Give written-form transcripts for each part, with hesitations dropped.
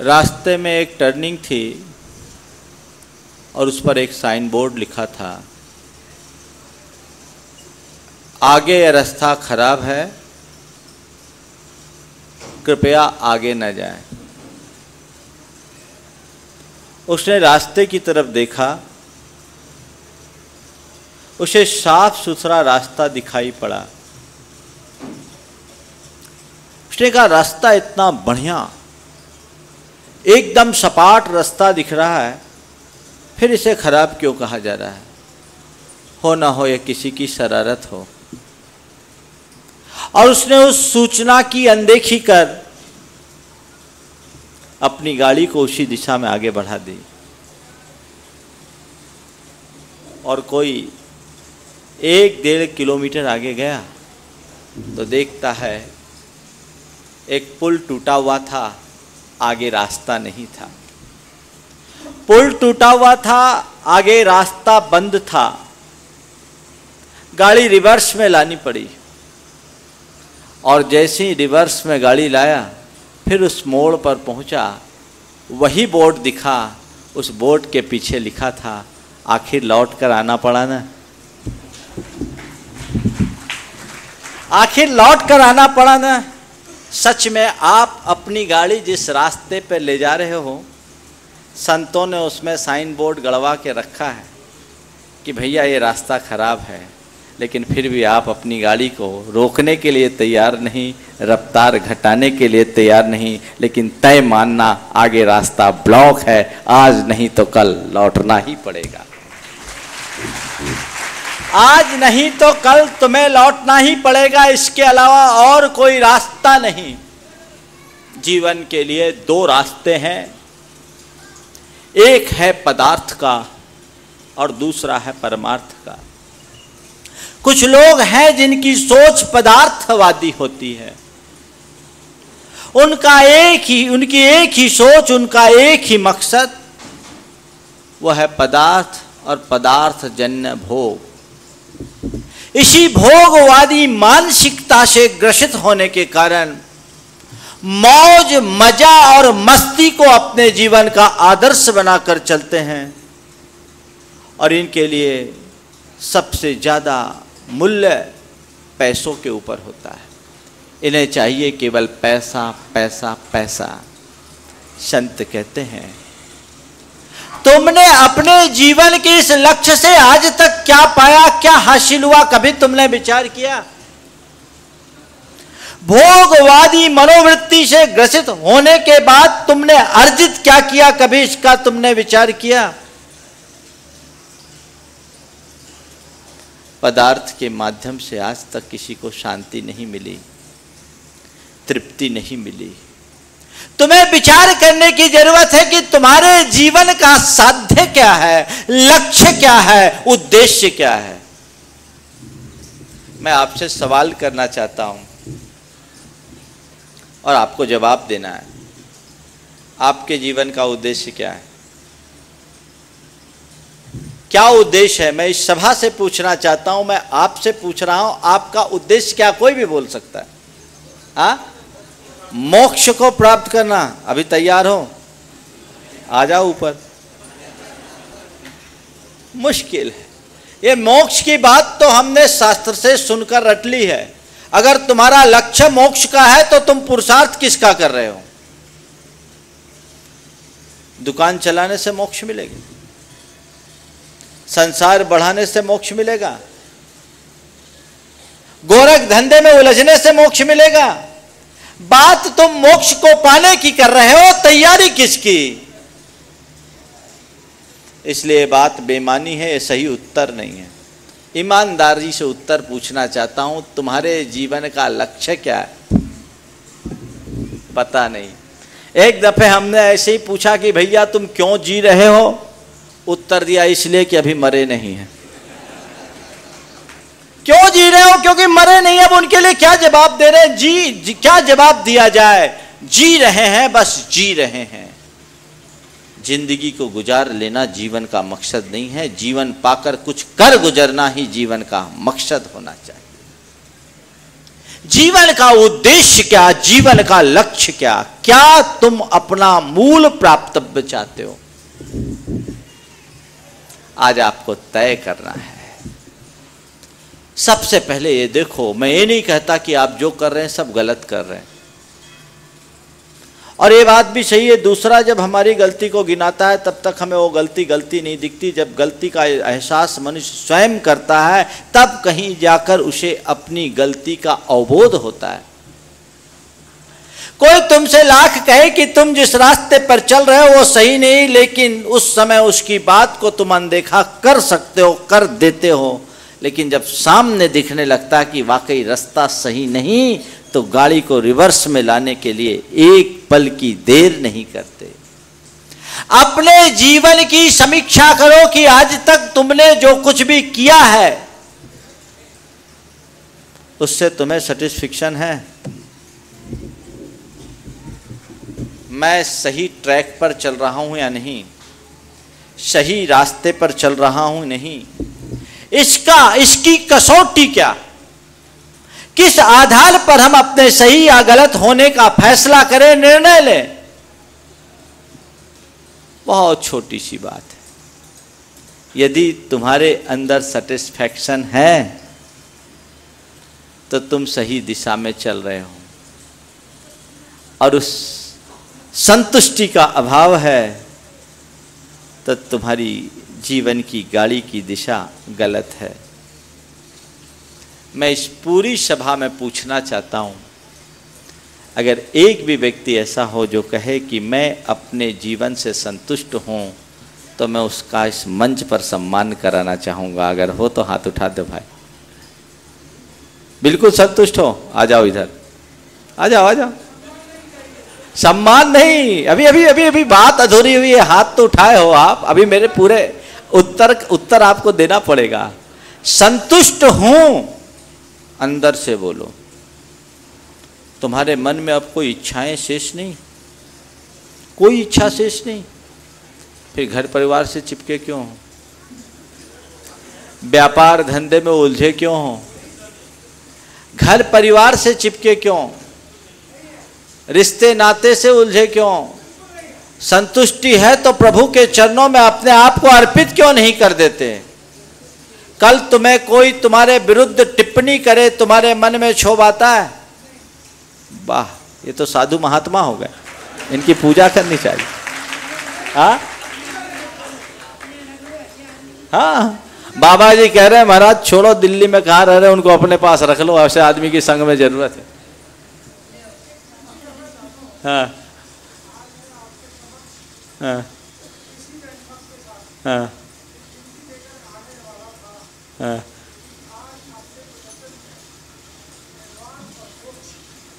रास्ते में एक टर्निंग थी और उस पर एक साइन बोर्ड लिखा था, आगे यह रास्ता खराब है, कृपया आगे न जाएं। उसने रास्ते की तरफ देखा, उसे साफ सुथरा रास्ता दिखाई पड़ा। उसने कहा, रास्ता इतना बढ़िया, एकदम सपाट रास्ता दिख रहा है, फिर इसे खराब क्यों कहा जा रहा है? हो ना हो यह किसी की शरारत हो। और उसने उस सूचना की अनदेखी कर अपनी गाड़ी को उसी दिशा में आगे बढ़ा दी। और कोई 1-1.5 किलोमीटर आगे गया तो देखता है एक पुल टूटा हुआ था, आगे रास्ता नहीं था। पुल टूटा हुआ था, आगे रास्ता बंद था। गाड़ी रिवर्स में लानी पड़ी और जैसे ही रिवर्स में गाड़ी लाया, फिर उस मोड़ पर पहुंचा, वही बोर्ड दिखा। उस बोर्ड के पीछे लिखा था, आखिर लौट कर आना पड़ा ना, आखिर लौट कर आना पड़ा ना। सच में आप अपनी गाड़ी जिस रास्ते पे ले जा रहे हो, संतों ने उसमें साइन बोर्ड गड़वा के रखा है कि भैया ये रास्ता खराब है, लेकिन फिर भी आप अपनी गाड़ी को रोकने के लिए तैयार नहीं, रफ्तार घटाने के लिए तैयार नहीं, लेकिन तय मानना आगे रास्ता ब्लॉक है, आज नहीं तो कल लौटना ही पड़ेगा। आज नहीं तो कल तुम्हें लौटना ही पड़ेगा, इसके अलावा और कोई रास्ता नहीं। जीवन के लिए 2 रास्ते हैं, एक है पदार्थ का और दूसरा है परमार्थ का। कुछ लोग हैं जिनकी सोच पदार्थवादी होती है, उनकी एक ही सोच, उनका एक ही मकसद, वह है पदार्थ और पदार्थ जन्य भोग। इसी भोगवादी मानसिकता से ग्रसित होने के कारण मौज मजा और मस्ती को अपने जीवन का आदर्श बनाकर चलते हैं और इनके लिए सबसे ज्यादा मूल्य पैसों के ऊपर होता है। इन्हें चाहिए केवल पैसा पैसा पैसा। संत कहते हैं, तुमने अपने जीवन के इस लक्ष्य से आज तक क्या पाया, क्या हासिल हुआ, कभी तुमने विचार किया? भोगवादी मनोवृत्ति से ग्रसित होने के बाद तुमने अर्जित क्या किया, कभी इसका तुमने विचार किया? पदार्थ के माध्यम से आज तक किसी को शांति नहीं मिली, तृप्ति नहीं मिली। तुम्हें विचार करने की जरूरत है कि तुम्हारे जीवन का साध्य क्या है, लक्ष्य क्या है, उद्देश्य क्या है। मैं आपसे सवाल करना चाहता हूं और आपको जवाब देना है। आपके जीवन का उद्देश्य क्या है? क्या उद्देश्य है? मैं इस सभा से पूछना चाहता हूं, मैं आपसे पूछ रहा हूं, आपका उद्देश्य क्या? कोई भी बोल सकता है। हाँ, मोक्ष को प्राप्त करना। अभी तैयार हो? आ जाओ ऊपर। मुश्किल है ये मोक्ष की बात, तो हमने शास्त्र से सुनकर रट ली है। अगर तुम्हारा लक्ष्य मोक्ष का है तो तुम पुरुषार्थ किसका कर रहे हो? दुकान चलाने से मोक्ष मिलेगा? संसार बढ़ाने से मोक्ष मिलेगा? गोरख धंधे में उलझने से मोक्ष मिलेगा? बात तुम मोक्ष को पाने की कर रहे हो, तैयारी किसकी? इसलिए बात बेईमानी है, ये सही उत्तर नहीं है। ईमानदारी से उत्तर पूछना चाहता हूं, तुम्हारे जीवन का लक्ष्य क्या है? पता नहीं। एक दफे हमने ऐसे ही पूछा कि भैया तुम क्यों जी रहे हो? उत्तर दिया, इसलिए कि अभी मरे नहीं हैं। क्यों जी रहे हो? क्योंकि मरे नहीं। अब उनके लिए क्या जवाब दे रहे हैं? जी क्या जवाब दिया जाए? जी रहे हैं, बस जी रहे हैं। जिंदगी को गुजार लेना जीवन का मकसद नहीं है, जीवन पाकर कुछ कर गुजरना ही जीवन का मकसद होना चाहिए। जीवन का उद्देश्य क्या, जीवन का लक्ष्य क्या, क्या तुम अपना मूल प्राप्तव्य चाहते हो, आज आपको तय करना है। सबसे पहले ये देखो, मैं ये नहीं कहता कि आप जो कर रहे हैं सब गलत कर रहे हैं, और ये बात भी सही है, दूसरा जब हमारी गलती को गिनाता है तब तक हमें वो गलती गलती नहीं दिखती। जब गलती का एहसास मनुष्य स्वयं करता है तब कहीं जाकर उसे अपनी गलती का अवबोध होता है। कोई तुमसे लाख कहे कि तुम जिस रास्ते पर चल रहे हो वो सही नहीं, लेकिन उस समय उसकी बात को तुम अनदेखा कर सकते हो, कर देते हो, लेकिन जब सामने दिखने लगता है कि वाकई रास्ता सही नहीं, तो गाड़ी को रिवर्स में लाने के लिए एक पल की देर नहीं करते। अपने जीवन की समीक्षा करो कि आज तक तुमने जो कुछ भी किया है उससे तुम्हें सेटिस्फिक्शन है? मैं सही ट्रैक पर चल रहा हूं या नहीं, सही रास्ते पर चल रहा हूं नहीं, इसकी कसौटी क्या, किस आधार पर हम अपने सही या गलत होने का फैसला करें, निर्णय लें? बहुत छोटी सी बात है। यदि तुम्हारे अंदर सेटिस्फैक्शन है तो तुम सही दिशा में चल रहे हो, और उस संतुष्टि का अभाव है तो तुम्हारी जीवन की गाड़ी की दिशा गलत है। मैं इस पूरी सभा में पूछना चाहता हूं, अगर एक भी व्यक्ति ऐसा हो जो कहे कि मैं अपने जीवन से संतुष्ट हूं, तो मैं उसका इस मंच पर सम्मान कराना चाहूंगा। अगर हो तो हाथ उठा दो भाई। बिल्कुल संतुष्ट हो, आ जाओ इधर, आ जाओ, आ जाओ। सम्मान नहीं, अभी अभी अभी अभी बात अधूरी हुई है, हाथ तो उठाए हो आप, अभी मेरे पूरे उत्तर आपको देना पड़ेगा। संतुष्ट हूं अंदर से बोलो। तुम्हारे मन में अब कोई इच्छाएं शेष नहीं, कोई इच्छा शेष नहीं, फिर घर परिवार से चिपके क्यों हो, व्यापार धंधे में उलझे क्यों हो, घर परिवार से चिपके क्यों, रिश्ते नाते से उलझे क्यों? संतुष्टि है तो प्रभु के चरणों में अपने आप को अर्पित क्यों नहीं कर देते? कल तुम्हें कोई तुम्हारे विरुद्ध टिप्पणी करे, तुम्हारे मन में क्षोभ आता है? वाह, ये तो साधु महात्मा हो गए, इनकी पूजा करनी चाहिए। हाँ हाँ, बाबा जी कह रहे हैं महाराज छोड़ो, दिल्ली में कहाँ रह रहे, उनको अपने पास रख लो, ऐसे आदमी की संग में जरूरत है। हाँ हाँ हाँ हाँ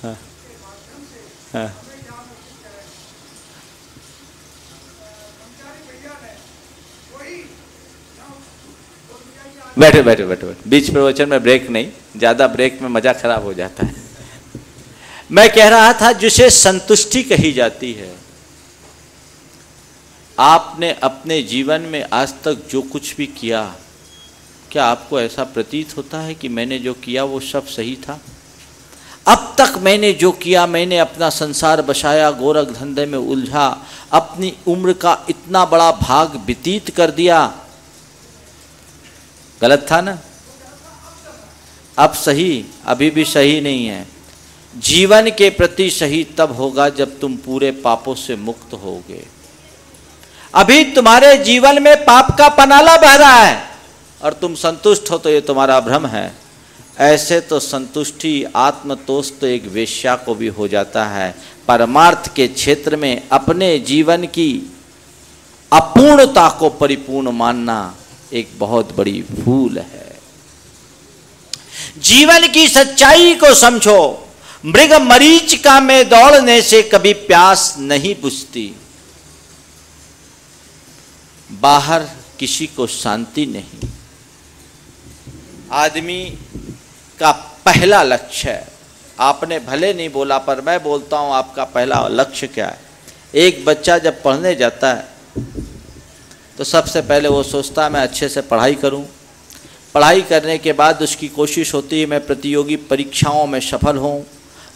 हाँ हाँ। बैठे बैठे बैठे बैठे, बीच प्रवचन में ब्रेक नहीं, ज्यादा ब्रेक में मजा खराब हो जाता है। मैं कह रहा था जिसे संतुष्टि कही जाती है, आपने अपने जीवन में आज तक जो कुछ भी किया, क्या आपको ऐसा प्रतीत होता है कि मैंने जो किया वो सब सही था? अब तक मैंने जो किया, मैंने अपना संसार बसाया, गोरख धंधे में उलझा, अपनी उम्र का इतना बड़ा भाग व्यतीत कर दिया, गलत था ना? अब सही, अभी भी सही नहीं है। जीवन के प्रति सही तब होगा जब तुम पूरे पापों से मुक्त होगे। अभी तुम्हारे जीवन में पाप का पनाला बह रहा है और तुम संतुष्ट हो, तो ये तुम्हारा भ्रम है। ऐसे तो संतुष्टि, आत्मतोष तो एक वेश्या को भी हो जाता है। परमार्थ के क्षेत्र में अपने जीवन की अपूर्णता को परिपूर्ण मानना एक बहुत बड़ी भूल है। जीवन की सच्चाई को समझो। मृग मरीचिका में दौड़ने से कभी प्यास नहीं बुझती, बाहर किसी को शांति नहीं। आदमी का पहला लक्ष्य है, आपने भले नहीं बोला पर मैं बोलता हूं, आपका पहला लक्ष्य क्या है? एक बच्चा जब पढ़ने जाता है तो सबसे पहले वो सोचता है मैं अच्छे से पढ़ाई करूं, पढ़ाई करने के बाद उसकी कोशिश होती है मैं प्रतियोगी परीक्षाओं में सफल हूँ।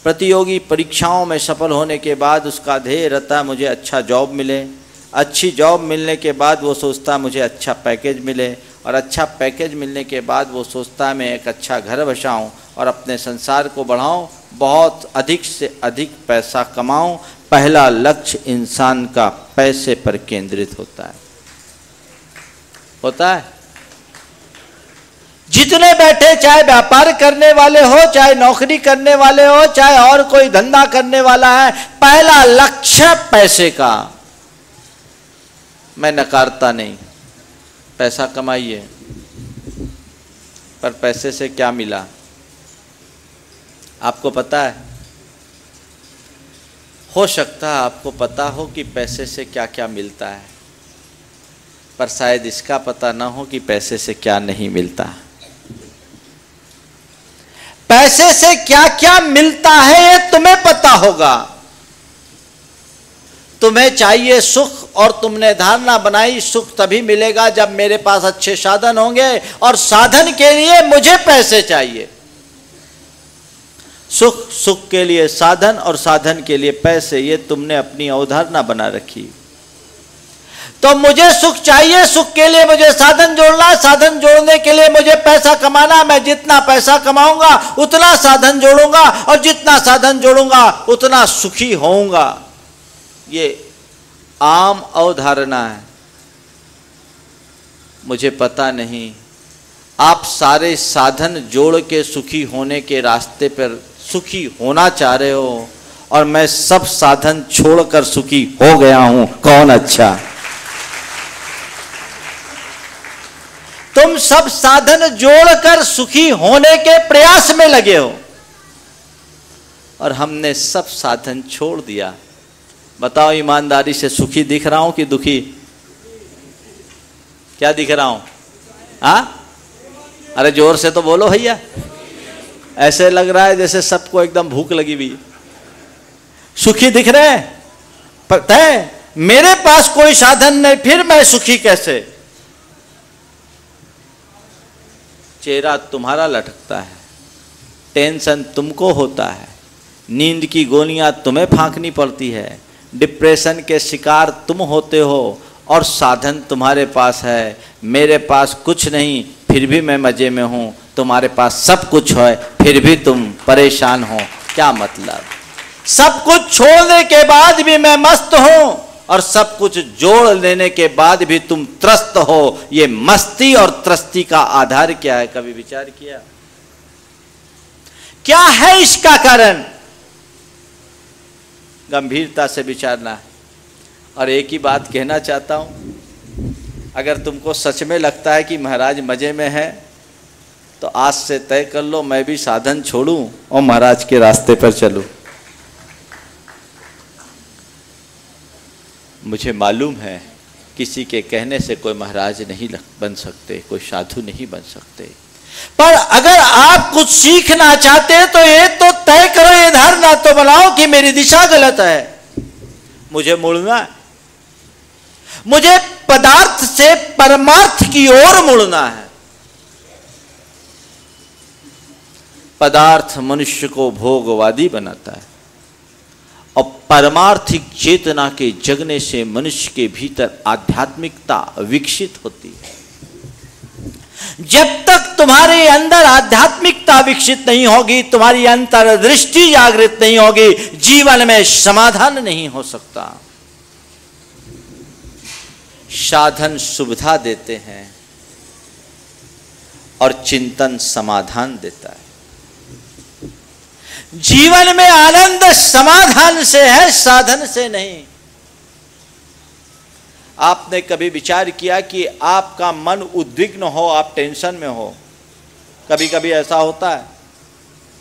प्रतियोगी परीक्षाओं में सफल होने के बाद उसका ध्येय रहता है मुझे अच्छा जॉब मिले। अच्छी जॉब मिलने के बाद वो सोचता है मुझे अच्छा पैकेज मिले, और अच्छा पैकेज मिलने के बाद वो सोचता है मैं एक अच्छा घर बसाऊं और अपने संसार को बढ़ाऊं, बहुत अधिक से अधिक पैसा कमाऊं। पहला लक्ष्य इंसान का पैसे पर केंद्रित होता है। जितने बैठे, चाहे व्यापार करने वाले हो, चाहे नौकरी करने वाले हो, चाहे और कोई धंधा करने वाला है, पहला लक्ष्य पैसे का। मैं नकारता नहीं, पैसा कमाइए, पर पैसे से क्या मिला आपको पता है? हो सकता है आपको पता हो कि पैसे से क्या क्या मिलता है, पर शायद इसका पता ना हो कि पैसे से क्या नहीं मिलता। पैसे से क्या क्या मिलता है ये तुम्हें पता होगा। तुम्हें चाहिए सुख, और तुमने धारणा बनाई सुख तभी मिलेगा जब मेरे पास अच्छे साधन होंगे, और साधन के लिए मुझे पैसे चाहिए। सुख के लिए साधन और साधन के लिए पैसे, ये तुमने अपनी अवधारणा बना रखी। तो मुझे सुख चाहिए, सुख के लिए मुझे साधन जोड़ना, साधन जोड़ने के लिए मुझे पैसा कमाना। मैं जितना पैसा कमाऊंगा उतना साधन जोड़ूंगा, और जितना साधन जोड़ूंगा उतना सुखी होऊंगा। ये आम अवधारणा है। मुझे पता नहीं आप सारे साधन जोड़ के सुखी होने के रास्ते पर सुखी होना चाह रहे हो, और मैं सब साधन छोड़कर सुखी हो गया हूं। कौन अच्छा? तुम सब साधन जोड़कर सुखी होने के प्रयास में लगे हो, और हमने सब साधन छोड़ दिया। बताओ ईमानदारी से, सुखी दिख रहा हूं कि दुखी? क्या दिख रहा हूं? हाँ, अरे जोर से तो बोलो भैया। ऐसे लग रहा है जैसे सबको एकदम भूख लगी हुई। सुखी दिख रहे हैं? पता है मेरे पास कोई साधन नहीं, फिर मैं सुखी कैसे? चेहरा तुम्हारा लटकता है, टेंशन तुमको होता है, नींद की गोलियां तुम्हें फांकनी पड़ती है, डिप्रेशन के शिकार तुम होते हो, और साधन तुम्हारे पास है। मेरे पास कुछ नहीं फिर भी मैं मजे में हूं, तुम्हारे पास सब कुछ है फिर भी तुम परेशान हो। क्या मतलब? सब कुछ छोड़ने के बाद भी मैं मस्त हूं, और सब कुछ जोड़ लेने के बाद भी तुम त्रस्त हो। ये मस्ती और त्रस्ती का आधार क्या है? कभी विचार किया? क्या है इसका कारण? गंभीरता से विचारना है। और एक ही बात कहना चाहता हूं, अगर तुमको सच में लगता है कि महाराज मजे में है, तो आज से तय कर लो मैं भी साधन छोड़ूं और महाराज के रास्ते पर चलूं। मुझे मालूम है किसी के कहने से कोई महाराज नहीं बन सकते, कोई साधु नहीं बन सकते, पर अगर आप कुछ सीखना चाहते तो ये तो तय करो, ये धारणा तो बनाओ कि मेरी दिशा गलत है, मुझे मुड़ना है, मुझे पदार्थ से परमार्थ की ओर मुड़ना है। पदार्थ मनुष्य को भोगवादी बनाता है, और परमार्थिक चेतना के जगने से मनुष्य के भीतर आध्यात्मिकता विकसित होती है। जब तक तुम्हारे अंदर आध्यात्मिकता विकसित नहीं होगी, तुम्हारी अंतर्दृष्टि जागृत नहीं होगी, जीवन में समाधान नहीं हो सकता। साधन सुविधा देते हैं और चिंतन समाधान देता है। जीवन में आनंद समाधान से है, साधन से नहीं। आपने कभी विचार किया कि आपका मन उद्विग्न हो, आप टेंशन में हो? कभी कभी ऐसा होता है,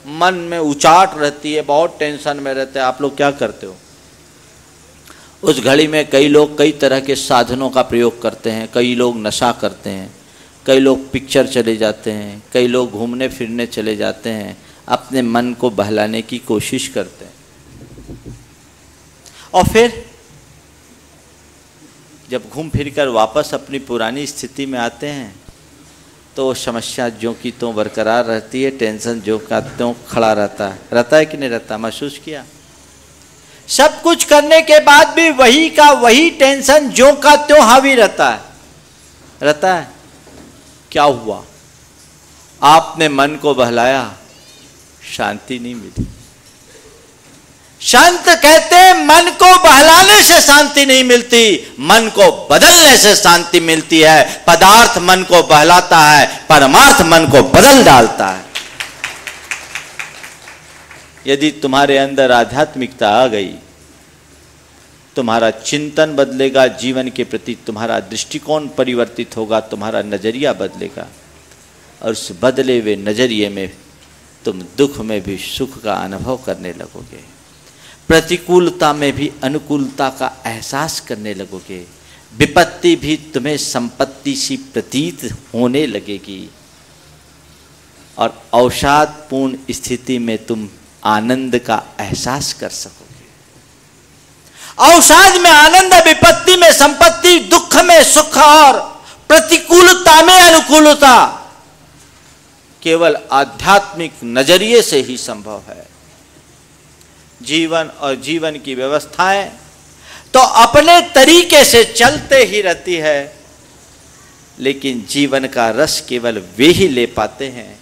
मन में उचाट रहती है, बहुत टेंशन में रहते हैं। आप लोग क्या करते हो उस घड़ी में? कई लोग कई तरह के साधनों का प्रयोग करते हैं, कई लोग नशा करते हैं, कई लोग पिक्चर चले जाते हैं, कई लोग घूमने फिरने चले जाते हैं, अपने मन को बहलाने की कोशिश करते हैं। और फिर जब घूम फिर कर वापस अपनी पुरानी स्थिति में आते हैं तो वो समस्या ज्यों की त्यों बरकरार रहती है, टेंशन ज्यों का त्यों खड़ा रहता है कि नहीं रहता? महसूस किया? सब कुछ करने के बाद भी वही का वही टेंशन ज्यों का त्यों हावी रहता है। क्या हुआ? आपने मन को बहलाया, शांति नहीं मिली। संत कहते हैं मन को बहलाने से शांति नहीं मिलती, मन को बदलने से शांति मिलती है। पदार्थ मन को बहलाता है, परमार्थ मन को बदल डालता है। यदि तुम्हारे अंदर आध्यात्मिकता आ गई, तुम्हारा चिंतन बदलेगा, जीवन के प्रति तुम्हारा दृष्टिकोण परिवर्तित होगा, तुम्हारा नजरिया बदलेगा, और उस बदले हुए नजरिए में तुम दुख में भी सुख का अनुभव करने लगोगे, प्रतिकूलता में भी अनुकूलता का एहसास करने लगोगे, विपत्ति भी तुम्हें संपत्ति सी प्रतीत होने लगेगी, और अवसादपूर्ण स्थिति में तुम आनंद का एहसास कर सकोगे। अवसाद में आनंद, विपत्ति में संपत्ति, दुख में सुख और प्रतिकूलता में अनुकूलता केवल आध्यात्मिक नजरिए से ही संभव है। जीवन और जीवन की व्यवस्थाएं तो अपने तरीके से चलते ही रहती है, लेकिन जीवन का रस केवल वे ही ले पाते हैं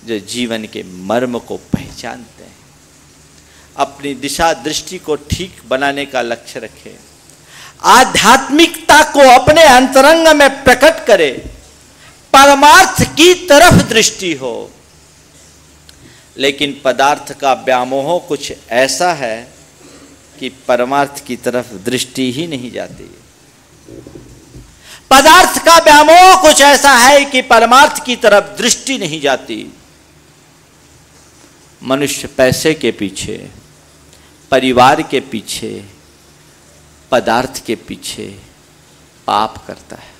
जो जीवन के मर्म को पहचानते हैं। अपनी दिशा दृष्टि को ठीक बनाने का लक्ष्य रखें, आध्यात्मिकता को अपने अंतरंग में प्रकट करे, परमार्थ की तरफ दृष्टि हो। लेकिन पदार्थ का व्यामोह कुछ ऐसा है कि परमार्थ की तरफ दृष्टि ही नहीं जाती। पदार्थ का व्यामोह कुछ ऐसा है कि परमार्थ की तरफ दृष्टि नहीं जाती। मनुष्य पैसे के पीछे, परिवार के पीछे, पदार्थ के पीछे पाप करता है।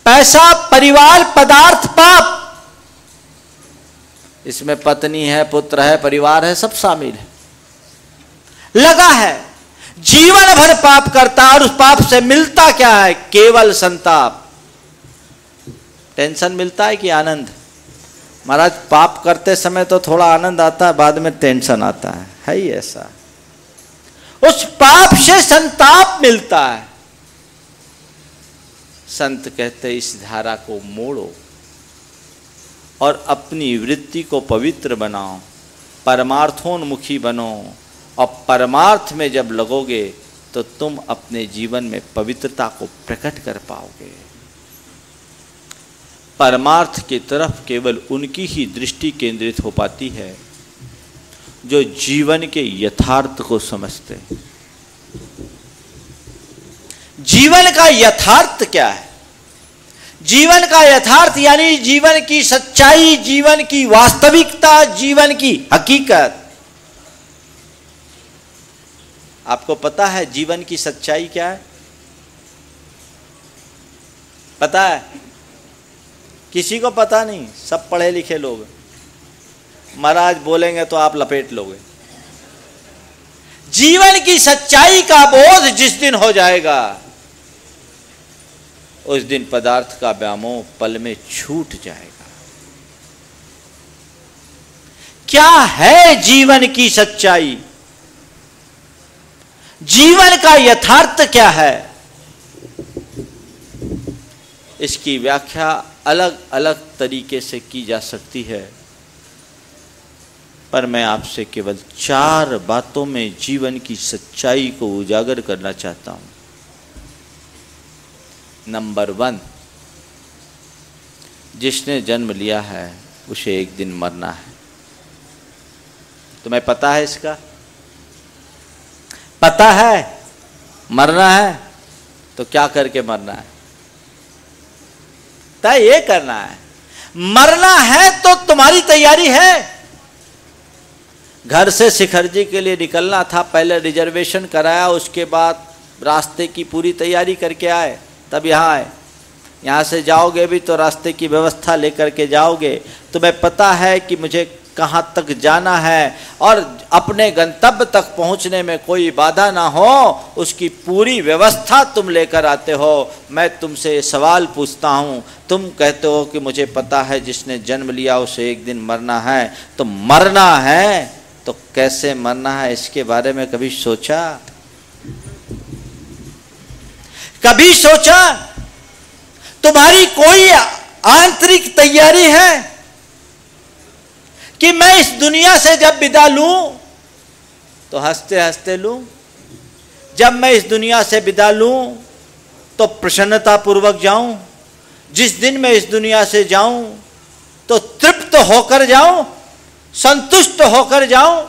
पैसा, परिवार, पदार्थ, पाप, इसमें पत्नी है, पुत्र है, परिवार है, सब शामिल है, लगा है। जीवन भर पाप करता है और उस पाप से मिलता क्या है? केवल संताप। टेंशन मिलता है कि आनंद? महाराज पाप करते समय तो थोड़ा आनंद आता है, बाद में टेंशन आता है ही ऐसा। उस पाप से संताप मिलता है। संत कहते इस धारा को मोड़ो और अपनी वृत्ति को पवित्र बनाओ, परमार्थोन्मुखी बनो, और परमार्थ में जब लगोगे तो तुम अपने जीवन में पवित्रता को प्रकट कर पाओगे। परमार्थ की तरफ केवल उनकी ही दृष्टि केंद्रित हो पाती है जो जीवन के यथार्थ को समझते हैं। जीवन का यथार्थ क्या है? जीवन का यथार्थ यानी जीवन की सच्चाई, जीवन की वास्तविकता, जीवन की हकीकत। आपको पता है जीवन की सच्चाई क्या है? पता है? किसी को पता नहीं, सब पढ़े लिखे लोग। महाराज बोलेंगे तो आप लपेट लोगे। जीवन की सच्चाई का बोध जिस दिन हो जाएगा, उस दिन पदार्थ का व्यामोह पल में छूट जाएगा। क्या है जीवन की सच्चाई? जीवन का यथार्थ क्या है? इसकी व्याख्या अलग अलग तरीके से की जा सकती है, पर मैं आपसे केवल 4 बातों में जीवन की सच्चाई को उजागर करना चाहता हूं। नंबर 1, जिसने जन्म लिया है उसे एक दिन मरना है। तुम्हें पता है इसका? पता है मरना है, तो क्या करके मरना है? तय ये करना है। मरना है तो तुम्हारी तैयारी है। घर से शिखर जी के लिए निकलना था, पहले रिजर्वेशन कराया, उसके बाद रास्ते की पूरी तैयारी करके आए, तब यहाँ आए। यहाँ से जाओगे भी तो रास्ते की व्यवस्था लेकर के जाओगे। तुम्हें पता है कि मुझे कहाँ तक जाना है और अपने गंतव्य तक पहुँचने में कोई बाधा ना हो, उसकी पूरी व्यवस्था तुम लेकर आते हो। मैं तुमसे सवाल पूछता हूँ, तुम कहते हो कि मुझे पता है जिसने जन्म लिया उसे एक दिन मरना है, तो मरना है तो कैसे मरना है इसके बारे में कभी सोचा? कभी सोचा? तुम्हारी कोई आंतरिक तैयारी है कि मैं इस दुनिया से जब विदा लूं तो हंसते हंसते लूं, जब मैं इस दुनिया से विदा लूं तो प्रसन्नता पूर्वक जाऊं, जिस दिन मैं इस दुनिया से जाऊं तो तृप्त होकर जाऊं, संतुष्ट होकर जाऊं?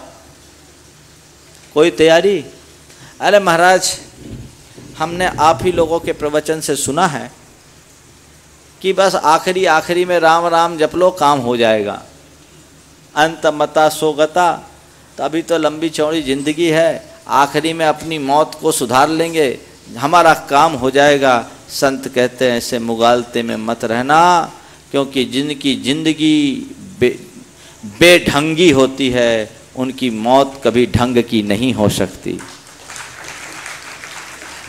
कोई तैयारी? अरे महाराज, हमने आप ही लोगों के प्रवचन से सुना है कि बस आखिरी में राम राम जप लो काम हो जाएगा, अंत मता सोगता। तो अभी तो लंबी चौड़ी जिंदगी है, आखिरी में अपनी मौत को सुधार लेंगे, हमारा काम हो जाएगा। संत कहते हैं ऐसे मुगालते में मत रहना, क्योंकि जिनकी जिंदगी बेढंगी होती है उनकी मौत कभी ढंग की नहीं हो सकती।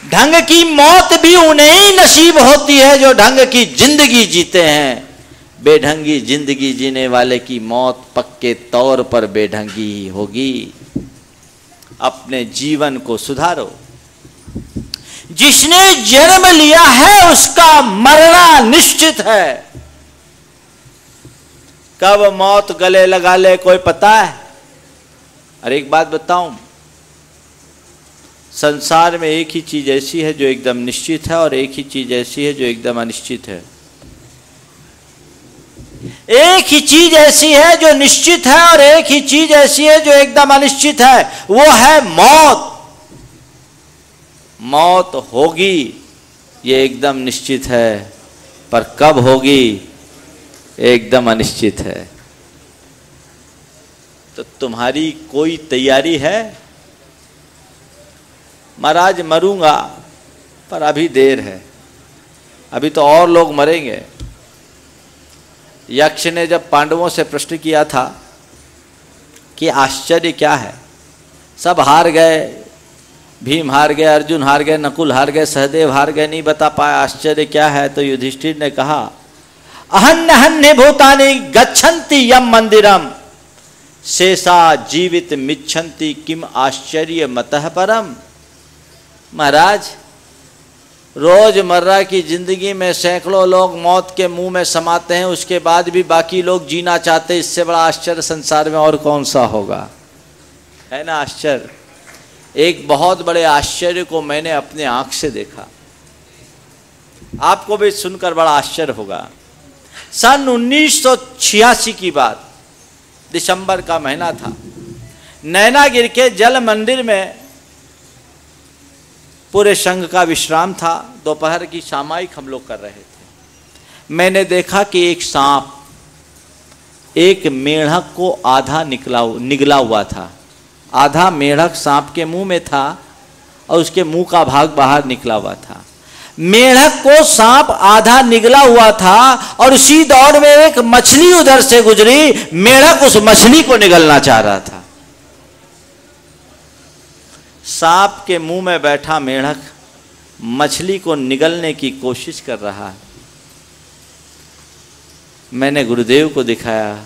ढंग की मौत भी उन्हें ही नसीब होती है जो ढंग की जिंदगी जीते हैं। बेढंगी जिंदगी जीने वाले की मौत पक्के तौर पर बेढंगी ही होगी। अपने जीवन को सुधारो। जिसने जन्म लिया है उसका मरना निश्चित है। कब मौत गले लगा ले कोई पता है? और एक बात बताऊं, संसार में एक ही चीज ऐसी है जो एकदम निश्चित है और एक ही चीज ऐसी है जो एकदम अनिश्चित है। एक ही चीज ऐसी है जो निश्चित है और एक ही चीज ऐसी है जो एकदम अनिश्चित है, वो है मौत। मौत होगी ये एकदम निश्चित है, पर कब होगी एकदम अनिश्चित है। तो तुम्हारी कोई तैयारी है? महाराज मरूंगा पर अभी देर है, अभी तो और लोग मरेंगे। यक्ष ने जब पांडवों से प्रश्न किया था कि आश्चर्य क्या है, सब हार गए, भीम हार गए, अर्जुन हार गए, नकुल हार गए, सहदेव हार गए, नहीं बता पाया आश्चर्य क्या है। तो युधिष्ठिर ने कहा अहन्य भूतानि गच्छन्ति यम मंदिरम शेषा जीवित मिच्छन्ति किम आश्चर्य मतः परम। महाराज, रोजमर्रा की जिंदगी में सैकड़ों लोग मौत के मुंह में समाते हैं, उसके बाद भी बाकी लोग जीना चाहते। इससे बड़ा आश्चर्य संसार में और कौन सा होगा? है ना आश्चर्य। एक बहुत बड़े आश्चर्य को मैंने अपने आंख से देखा, आपको भी सुनकर बड़ा आश्चर्य होगा। सन 1986 की बात, दिसंबर का महीना था। नैनागिर के जल मंदिर में पूरे संघ का विश्राम था। दोपहर की सामायिक हम लोग कर रहे थे। मैंने देखा कि एक सांप एक मेढक को आधा निगला हुआ था। आधा मेढक सांप के मुंह में था और उसके मुंह का भाग बाहर निकला हुआ था। मेढक को सांप आधा निगला हुआ था और उसी दौर में एक मछली उधर से गुजरी। मेढक उस मछली को निगलना चाह रहा था। सांप के मुंह में बैठा मेढक मछली को निगलने की कोशिश कर रहा है। मैंने गुरुदेव को दिखाया।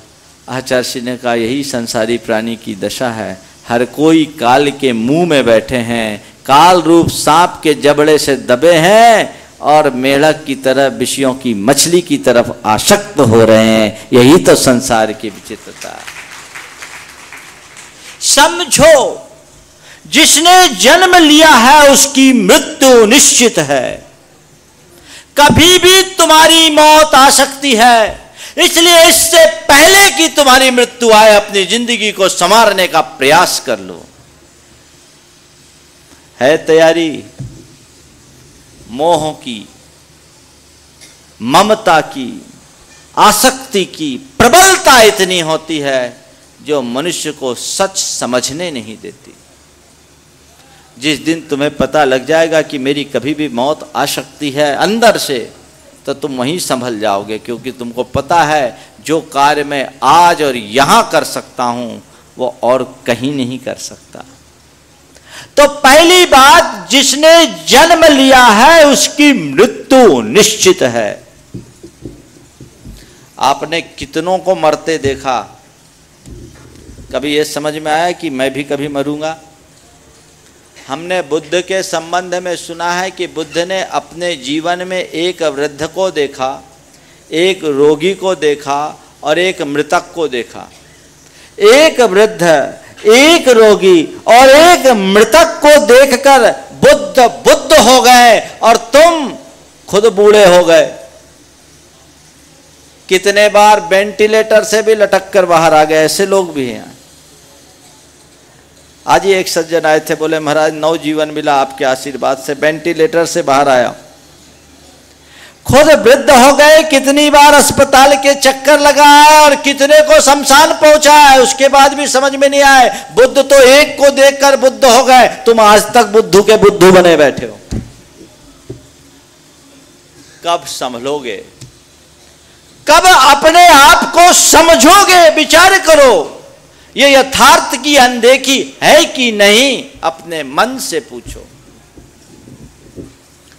आचार्य ने कहा यही संसारी प्राणी की दशा है। हर कोई काल के मुंह में बैठे हैं, काल रूप सांप के जबड़े से दबे हैं और मेढक की तरह विषयों की मछली की तरफ आसक्त हो रहे हैं। यही तो संसार की विचित्रता है। समझो, जिसने जन्म लिया है उसकी मृत्यु निश्चित है। कभी भी तुम्हारी मौत आ सकती है, इसलिए इससे पहले कि तुम्हारी मृत्यु आए अपनी जिंदगी को संवारने का प्रयास कर लो। है तैयारी? मोह की, ममता की, आसक्ति की प्रबलता इतनी होती है जो मनुष्य को सच समझने नहीं देती। जिस दिन तुम्हें पता लग जाएगा कि मेरी कभी भी मौत आ सकती है अंदर से, तो तुम वहीं संभल जाओगे, क्योंकि तुमको पता है जो कार्य मैं आज और यहां कर सकता हूं वो और कहीं नहीं कर सकता। तो पहली बात, जिसने जन्म लिया है उसकी मृत्यु निश्चित है। आपने कितनों को मरते देखा? कभी ये समझ में आया कि मैं भी कभी मरूंगा? हमने बुद्ध के संबंध में सुना है कि बुद्ध ने अपने जीवन में एक वृद्ध को देखा, एक रोगी को देखा और एक मृतक को देखा। एक वृद्ध, एक रोगी और एक मृतक को देखकर बुद्ध बुद्ध हो गए और तुम खुद बूढ़े हो गए। कितने बार वेंटिलेटर से भी लटक कर बाहर आ गए, ऐसे लोग भी हैं। आज ही एक सज्जन आए थे, बोले महाराज नवजीवन मिला आपके आशीर्वाद से, वेंटिलेटर से बाहर आया। खुद वृद्ध हो गए, कितनी बार अस्पताल के चक्कर लगाया और कितने को शमशान पहुंचा है, उसके बाद भी समझ में नहीं आए। बुद्ध तो एक को देखकर बुद्ध हो गए, तुम आज तक बुद्धू के बुद्धू बने बैठे हो। कब संभलोगे? कब अपने आप को समझोगे? विचार करो, ये यथार्थ की अनदेखी है कि नहीं, अपने मन से पूछो।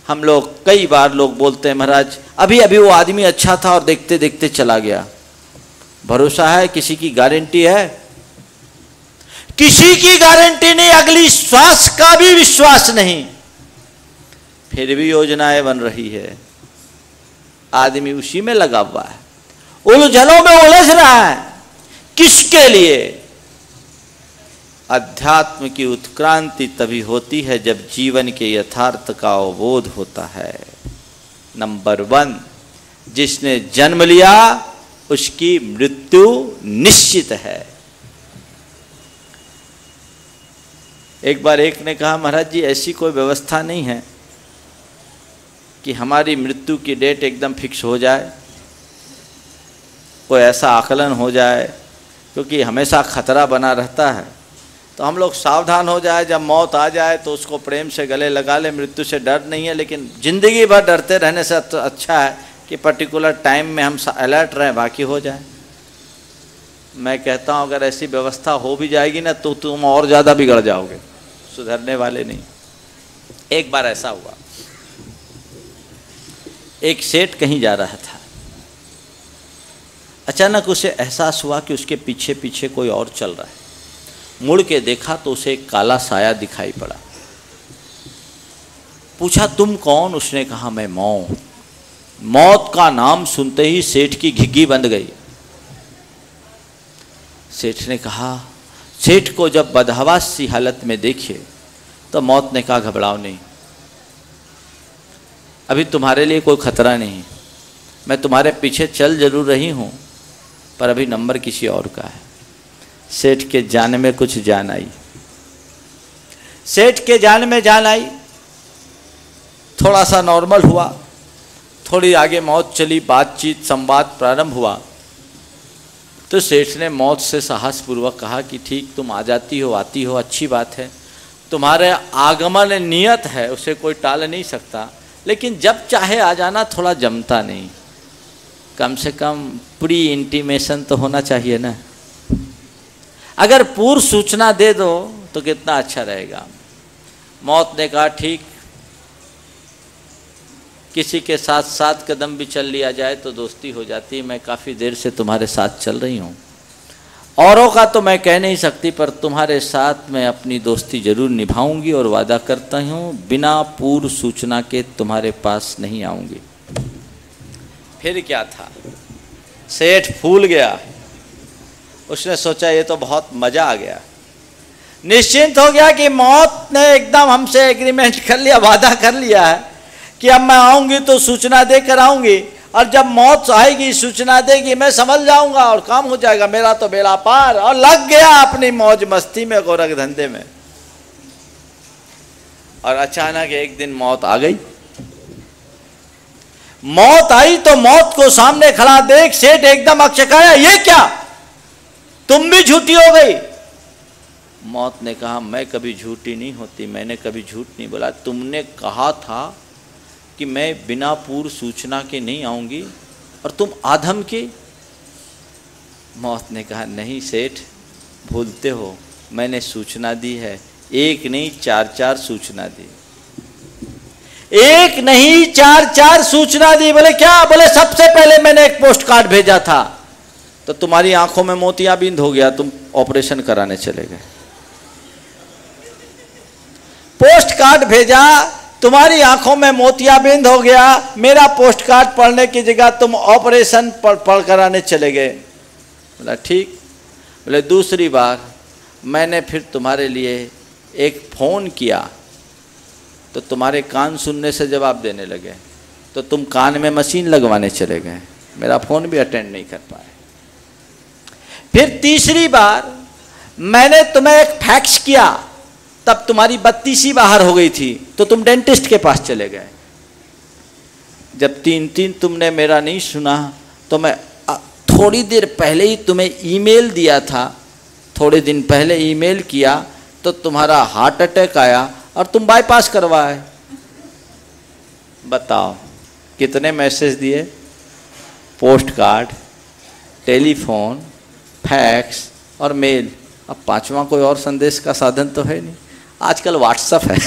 हम लोग कई बार लोग बोलते हैं महाराज अभी अभी वो आदमी अच्छा था और देखते देखते चला गया। भरोसा है? किसी की गारंटी है? किसी की गारंटी नहीं, अगली श्वास का भी विश्वास नहीं। फिर भी योजनाएं बन रही है, आदमी उसी में लगा हुआ है, उलझनों में उलझ रहा है। किसके लिए? अध्यात्म की उत्क्रांति तभी होती है जब जीवन के यथार्थ का अवबोध होता है। नंबर 1, जिसने जन्म लिया उसकी मृत्यु निश्चित है। एक बार एक ने कहा महाराज जी ऐसी कोई व्यवस्था नहीं है कि हमारी मृत्यु की डेट एकदम फिक्स हो जाए, कोई ऐसा आकलन हो जाए, क्योंकि हमेशा खतरा बना रहता है। तो हम लोग सावधान हो जाए, जब मौत आ जाए तो उसको प्रेम से गले लगा ले। मृत्यु से डर नहीं है, लेकिन जिंदगी भर डरते रहने से अच्छा है कि पर्टिकुलर टाइम में हम अलर्ट रहें, बाकी हो जाए। मैं कहता हूँ अगर ऐसी व्यवस्था हो भी जाएगी ना तो तुम और ज़्यादा बिगड़ जाओगे, सुधरने वाले नहीं। एक बार ऐसा हुआ, एक सेठ कहीं जा रहा था, अचानक उसे एहसास हुआ कि उसके पीछे पीछे कोई और चल रहा है। मुड़ के देखा तो उसे एक काला साया दिखाई पड़ा। पूछा तुम कौन? उसने कहा मैं मौत। मौत का नाम सुनते ही सेठ की घिघी बंद गई। सेठ ने कहा, सेठ को जब बदहवास सी हालत में देखे तो मौत ने कहा घबराओ नहीं, अभी तुम्हारे लिए कोई खतरा नहीं, मैं तुम्हारे पीछे चल जरूर रही हूं पर अभी नंबर किसी और का है। सेठ के जान में कुछ जान आई, सेठ के जान में जान आई। थोड़ा सा नॉर्मल हुआ, थोड़ी आगे मौत चली, बातचीत संवाद प्रारंभ हुआ तो सेठ ने मौत से साहसपूर्वक कहा कि ठीक तुम आ जाती हो, आती हो, अच्छी बात है, तुम्हारे आगमन नियत है, उसे कोई टाल नहीं सकता, लेकिन जब चाहे आ जाना, थोड़ा जमता नहीं, कम से कम प्री इंटीमेशन तो होना चाहिए ना। अगर पूर्व सूचना दे दो तो कितना अच्छा रहेगा। मौत ने कहा ठीक, किसी के साथ 7 कदम भी चल लिया जाए तो दोस्ती हो जाती है। मैं काफ़ी देर से तुम्हारे साथ चल रही हूँ, औरों का तो मैं कह नहीं सकती, पर तुम्हारे साथ मैं अपनी दोस्ती जरूर निभाऊंगी और वादा करता हूँ बिना पूर्व सूचना के तुम्हारे पास नहीं आऊँगी। फिर क्या था, सेठ फूल गया। उसने सोचा ये तो बहुत मजा आ गया, निश्चिंत हो गया कि मौत ने एकदम हमसे एग्रीमेंट कर लिया, वादा कर लिया है कि अब मैं आऊंगी तो सूचना देकर आऊंगी, और जब मौत आएगी सूचना देगी, मैं समझ जाऊंगा और काम हो जाएगा, मेरा तो बेड़ा पार। और लग गया अपनी मौज मस्ती में, गोरख धंधे में। और अचानक एक दिन मौत आ गई। मौत आई तो मौत को सामने खड़ा देख सेठ एकदम अचकाया, ये क्या, तुम भी झूठी हो गई। मौत ने कहा मैं कभी झूठी नहीं होती, मैंने कभी झूठ नहीं बोला। तुमने कहा था कि मैं बिना पूर्व सूचना के नहीं आऊंगी, और तुम आधम के मौत ने कहा, नहीं सेठ, भूलते हो, मैंने सूचना दी है, एक नहीं 4-4 सूचना दी, एक नहीं 4-4 सूचना दी। बोले क्या? बोले सबसे पहले मैंने एक पोस्ट कार्ड भेजा था, तो तुम्हारी आंखों में मोतियाबिंद हो गया, तुम ऑपरेशन कराने चले गए। पोस्ट कार्ड भेजा, तुम्हारी आंखों में मोतियाबिंद हो गया, मेरा पोस्ट कार्ड पढ़ने की जगह तुम ऑपरेशन पढ़ कराने चले गए। बोला ठीक। बोले दूसरी बार मैंने फिर तुम्हारे लिए एक फ़ोन किया, तो तुम्हारे कान सुनने से जवाब देने लगे, तो तुम कान में मशीन लगवाने चले गए, मेरा फ़ोन भी अटेंड नहीं कर पाए। फिर तीसरी बार मैंने तुम्हें एक फैक्स किया, तब तुम्हारी बत्ती सी बाहर हो गई थी, तो तुम डेंटिस्ट के पास चले गए। जब 3 तुमने मेरा नहीं सुना, तो मैं थोड़ी देर पहले ही तुम्हें ईमेल दिया था, थोड़े दिन पहले ईमेल किया, तो तुम्हारा हार्ट अटैक आया और तुम बाईपास करवाए। बताओ कितने मैसेज दिए? पोस्ट कार्ड, टेलीफोन, फैक्स और मेल। अब 5वां कोई और संदेश का साधन तो है नहीं, आजकल व्हाट्सएप है।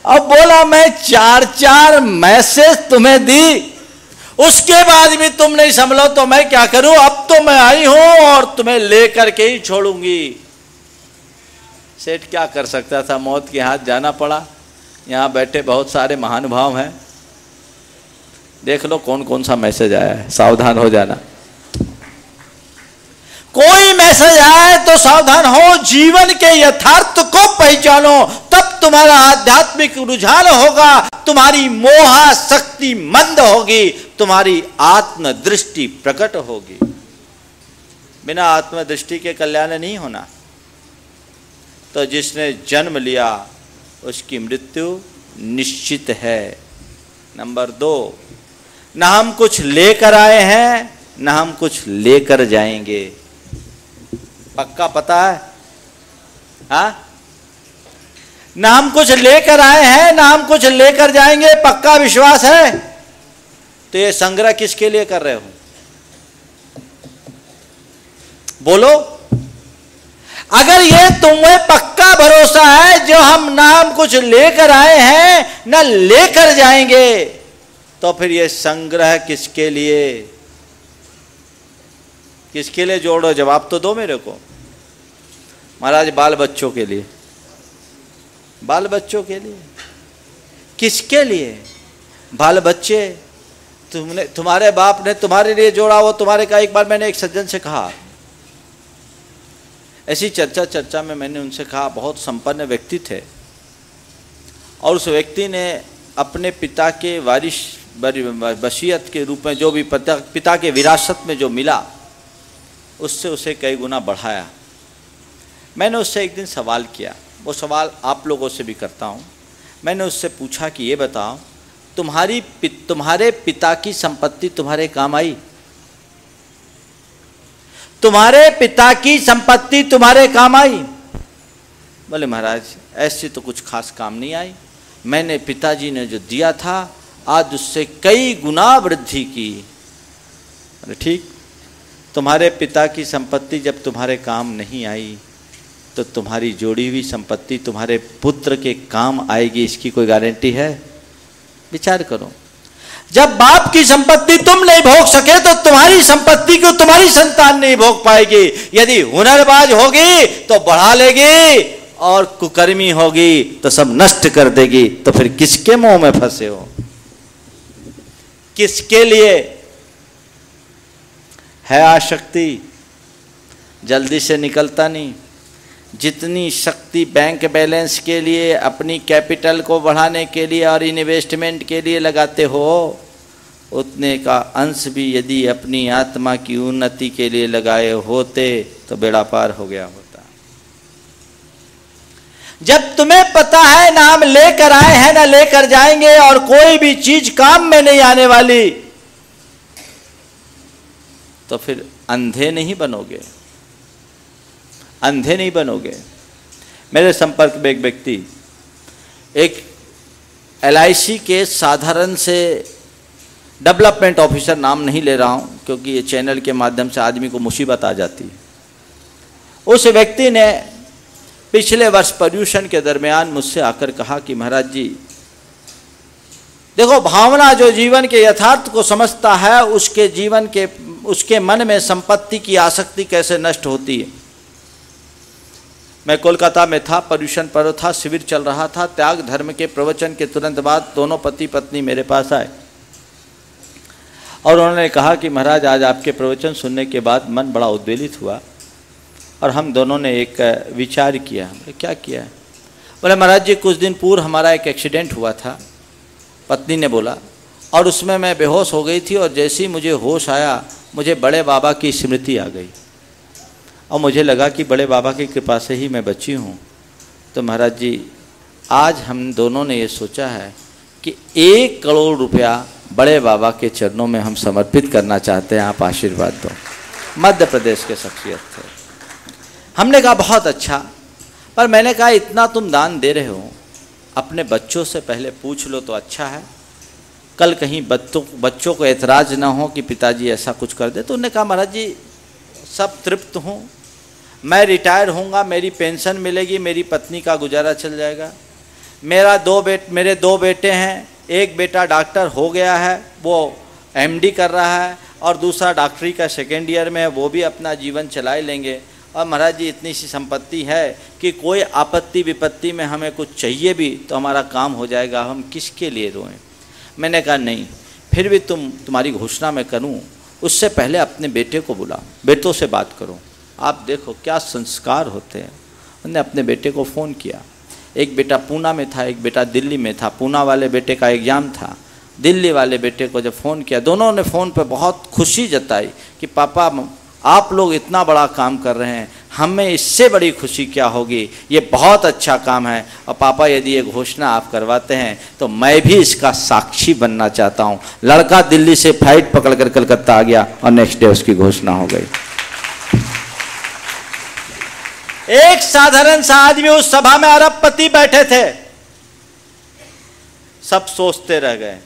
अब बोला मैं 4-4 मैसेज तुम्हें दी, उसके बाद भी तुम नहीं संभलो तो मैं क्या करूं? अब तो मैं आई हूं और तुम्हें लेकर के ही छोड़ूंगी। सेठ क्या कर सकता था, मौत के हाथ जाना पड़ा। यहां बैठे बहुत सारे महानुभाव हैं, देख लो कौन कौन सा मैसेज आया है, सावधान हो जाना। कोई मैसेज आए तो सावधान हो, जीवन के यथार्थ को पहचानो, तब तुम्हारा आध्यात्मिक रुझान होगा, तुम्हारी मोहा शक्ति मंद होगी, तुम्हारी आत्मदृष्टि प्रकट होगी। बिना आत्मदृष्टि के कल्याण नहीं होना। तो जिसने जन्म लिया उसकी मृत्यु निश्चित है। नंबर 2, न हम कुछ लेकर आए हैं, न हम कुछ लेकर जाएंगे। पक्का पता है? हाँ, न हम कुछ लेकर आए हैं, न हम कुछ लेकर जाएंगे, पक्का विश्वास है? तो ये संग्रह किसके लिए कर रहे हो? बोलो। अगर ये तुम्हें पक्का भरोसा है जो हम ना हम कुछ लेकर आए हैं न लेकर जाएंगे, तो फिर ये संग्रह किसके लिए? किसके लिए जोड़ो? जवाब तो दो मेरे को। महाराज बाल बच्चों के लिए। बाल बच्चों के लिए? किसके लिए? बाल बच्चे तुम्हारे बाप ने तुम्हारे लिए जोड़ा, वो तुम्हारे का। एक बार मैंने एक सज्जन से कहा, ऐसी चर्चा में मैंने उनसे कहा, बहुत संपन्न व्यक्ति थे और उस व्यक्ति ने अपने पिता के वारिस वसीयत के रूप में जो भी पिता के विरासत में जो मिला उससे उसे कई गुना बढ़ाया। मैंने उससे एक दिन सवाल किया, वो सवाल आप लोगों से भी करता हूँ। मैंने उससे पूछा कि ये बताओ, तुम्हारे पिता की संपत्ति तुम्हारे काम आई? तुम्हारे पिता की संपत्ति तुम्हारे काम आई? बोले महाराज ऐसे तो कुछ खास काम नहीं आई, मैंने पिताजी ने जो दिया था आज उससे कई गुना वृद्धि की। बोले ठीक, तुम्हारे पिता की संपत्ति जब तुम्हारे काम नहीं आई तो तुम्हारी जोड़ी हुई संपत्ति तुम्हारे पुत्र के काम आएगी, इसकी कोई गारंटी है? विचार करो। जब बाप की संपत्ति तुम नहीं भोग सके तो तुम्हारी संपत्ति को तुम्हारी संतान नहीं भोग पाएगी। यदि हुनरबाज होगी तो बढ़ा लेगी और कुकर्मी होगी तो सब नष्ट कर देगी। तो फिर किसके मोह में फंसे हो? किसके लिए है आसक्ति? जल्दी से निकलता नहीं। जितनी शक्ति बैंक बैलेंस के लिए, अपनी कैपिटल को बढ़ाने के लिए और इन्वेस्टमेंट के लिए लगाते हो, उतने का अंश भी यदि अपनी आत्मा की उन्नति के लिए लगाए होते तो बेड़ा पार हो गया होता। जब तुम्हें पता है ना हम लेकर आए हैं ना लेकर जाएंगे और कोई भी चीज काम में नहीं आने वाली, तो फिर अंधे नहीं बनोगे, अंधे नहीं बनोगे। मेरे संपर्क में एक व्यक्ति एक LIC के साधारण से डेवलपमेंट ऑफिसर नाम नहीं ले रहा हूँ क्योंकि ये चैनल के माध्यम से आदमी को मुसीबत आ जाती है। उस व्यक्ति ने पिछले वर्ष पर्यूषण के दरमियान मुझसे आकर कहा कि महाराज जी देखो, भावना जो जीवन के यथार्थ को समझता है उसके मन में संपत्ति की आसक्ति कैसे नष्ट होती है। मैं कोलकाता में था, पर्यूषण पर्व था, शिविर चल रहा था। त्याग धर्म के प्रवचन के तुरंत बाद दोनों पति पत्नी मेरे पास आए और उन्होंने कहा कि महाराज आज आपके प्रवचन सुनने के बाद मन बड़ा उद्वेलित हुआ और हम दोनों ने एक विचार किया। क्या किया है? बोले महाराज जी कुछ दिन पूर्व हमारा एक एक्सीडेंट हुआ था। पत्नी ने बोला, और उसमें मैं बेहोश हो गई थी और जैसे ही मुझे होश आया मुझे बड़े बाबा की स्मृति आ गई और मुझे लगा कि बड़े बाबा की कृपा से ही मैं बची हूँ। तो महाराज जी आज हम दोनों ने ये सोचा है कि 1 करोड़ रुपया बड़े बाबा के चरणों में हम समर्पित करना चाहते हैं, आप आशीर्वाद दो। मध्य प्रदेश के शख्सियत थे। हमने कहा बहुत अच्छा, पर मैंने कहा इतना तुम दान दे रहे हो, अपने बच्चों से पहले पूछ लो तो अच्छा है, कल कहीं बच्चों को ऐतराज़ ना हो कि पिताजी ऐसा कुछ कर दे। तो उन्होंने कहा महाराज जी सब तृप्त हूँ, मैं रिटायर होऊंगा, मेरी पेंशन मिलेगी, मेरी पत्नी का गुजारा चल जाएगा। मेरे 2 बेटे हैं, एक बेटा डॉक्टर हो गया है, वो MD कर रहा है, और दूसरा डॉक्टरी का 2nd ईयर में है, वो भी अपना जीवन चला लेंगे। और महाराज जी इतनी सी संपत्ति है कि कोई आपत्ति विपत्ति में हमें कुछ चाहिए भी तो हमारा काम हो जाएगा, हम किसके लिए रोएं। मैंने कहा नहीं, फिर भी तुम्हारी घोषणा मैं करूं उससे पहले अपने बेटे को बुलाओ, बेटों से बात करो, आप देखो क्या संस्कार होते हैं। उन्होंने अपने बेटे को फ़ोन किया। एक बेटा पूना में था, एक बेटा दिल्ली में था। पूना वाले बेटे का एग्ज़ाम था। दिल्ली वाले बेटे को जब फ़ोन किया, दोनों ने फ़ोन पे बहुत खुशी जताई कि पापा आप लोग इतना बड़ा काम कर रहे हैं, हमें इससे बड़ी खुशी क्या होगी, ये बहुत अच्छा काम है। और पापा यदि ये घोषणा आप करवाते हैं तो मैं भी इसका साक्षी बनना चाहता हूँ। लड़का दिल्ली से फ्लाइट पकड़कर कलकत्ता आ गया और नेक्स्ट डे उसकी घोषणा हो गई। एक साधारण सा आदमी उस सभा में अरबपति बैठे थे, सब सोचते रह गए।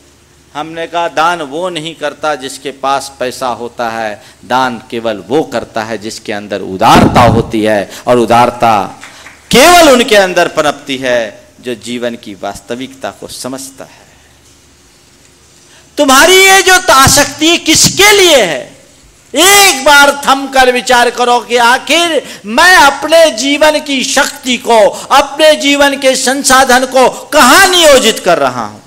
हमने कहा दान वो नहीं करता जिसके पास पैसा होता है, दान केवल वो करता है जिसके अंदर उदारता होती है, और उदारता केवल उनके अंदर पनपती है जो जीवन की वास्तविकता को समझता है। तुम्हारी ये जो आसक्ति किसके लिए है? एक बार थम कर विचार करो कि आखिर मैं अपने जीवन की शक्ति को, अपने जीवन के संसाधन को कहां नियोजित कर रहा हूं,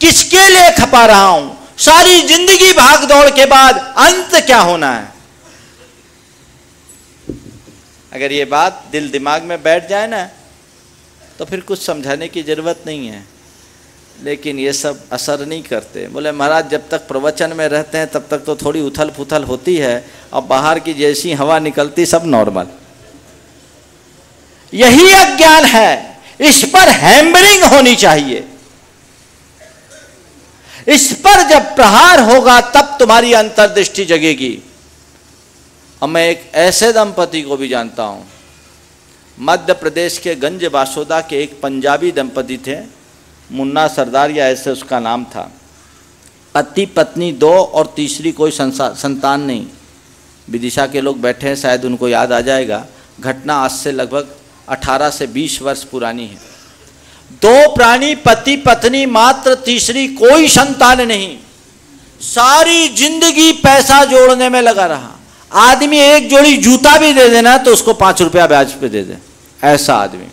किसके लिए खपा रहा हूं। सारी जिंदगी भाग दौड़ के बाद अंत क्या होना है? अगर ये बात दिल दिमाग में बैठ जाए ना तो फिर कुछ समझाने की जरूरत नहीं है। लेकिन ये सब असर नहीं करते। बोले महाराज जब तक प्रवचन में रहते हैं तब तक तो थोड़ी उथल पुथल होती है, और बाहर की जैसी हवा निकलती सब नॉर्मल। यही अज्ञान है, इस पर हैम्बरिंग होनी चाहिए। इस पर जब प्रहार होगा तब तुम्हारी अंतर्दृष्टि जगेगी। और मैं एक ऐसे दंपति को भी जानता हूं, मध्य प्रदेश के गंज बासोदा के एक पंजाबी दंपति थे, मुन्ना सरदार या ऐसे उसका नाम था। पति पत्नी 2 और तीसरी कोई संतान नहीं। विदिशा के लोग बैठे हैं, शायद उनको याद आ जाएगा। घटना आज से लगभग 18 से 20 वर्ष पुरानी है। 2 प्राणी, पति पत्नी मात्र, तीसरी कोई संतान नहीं। सारी जिंदगी पैसा जोड़ने में लगा रहा। आदमी एक जोड़ी जूता भी दे देना तो उसको 5 रुपया ब्याज पे दे दे, ऐसा आदमी।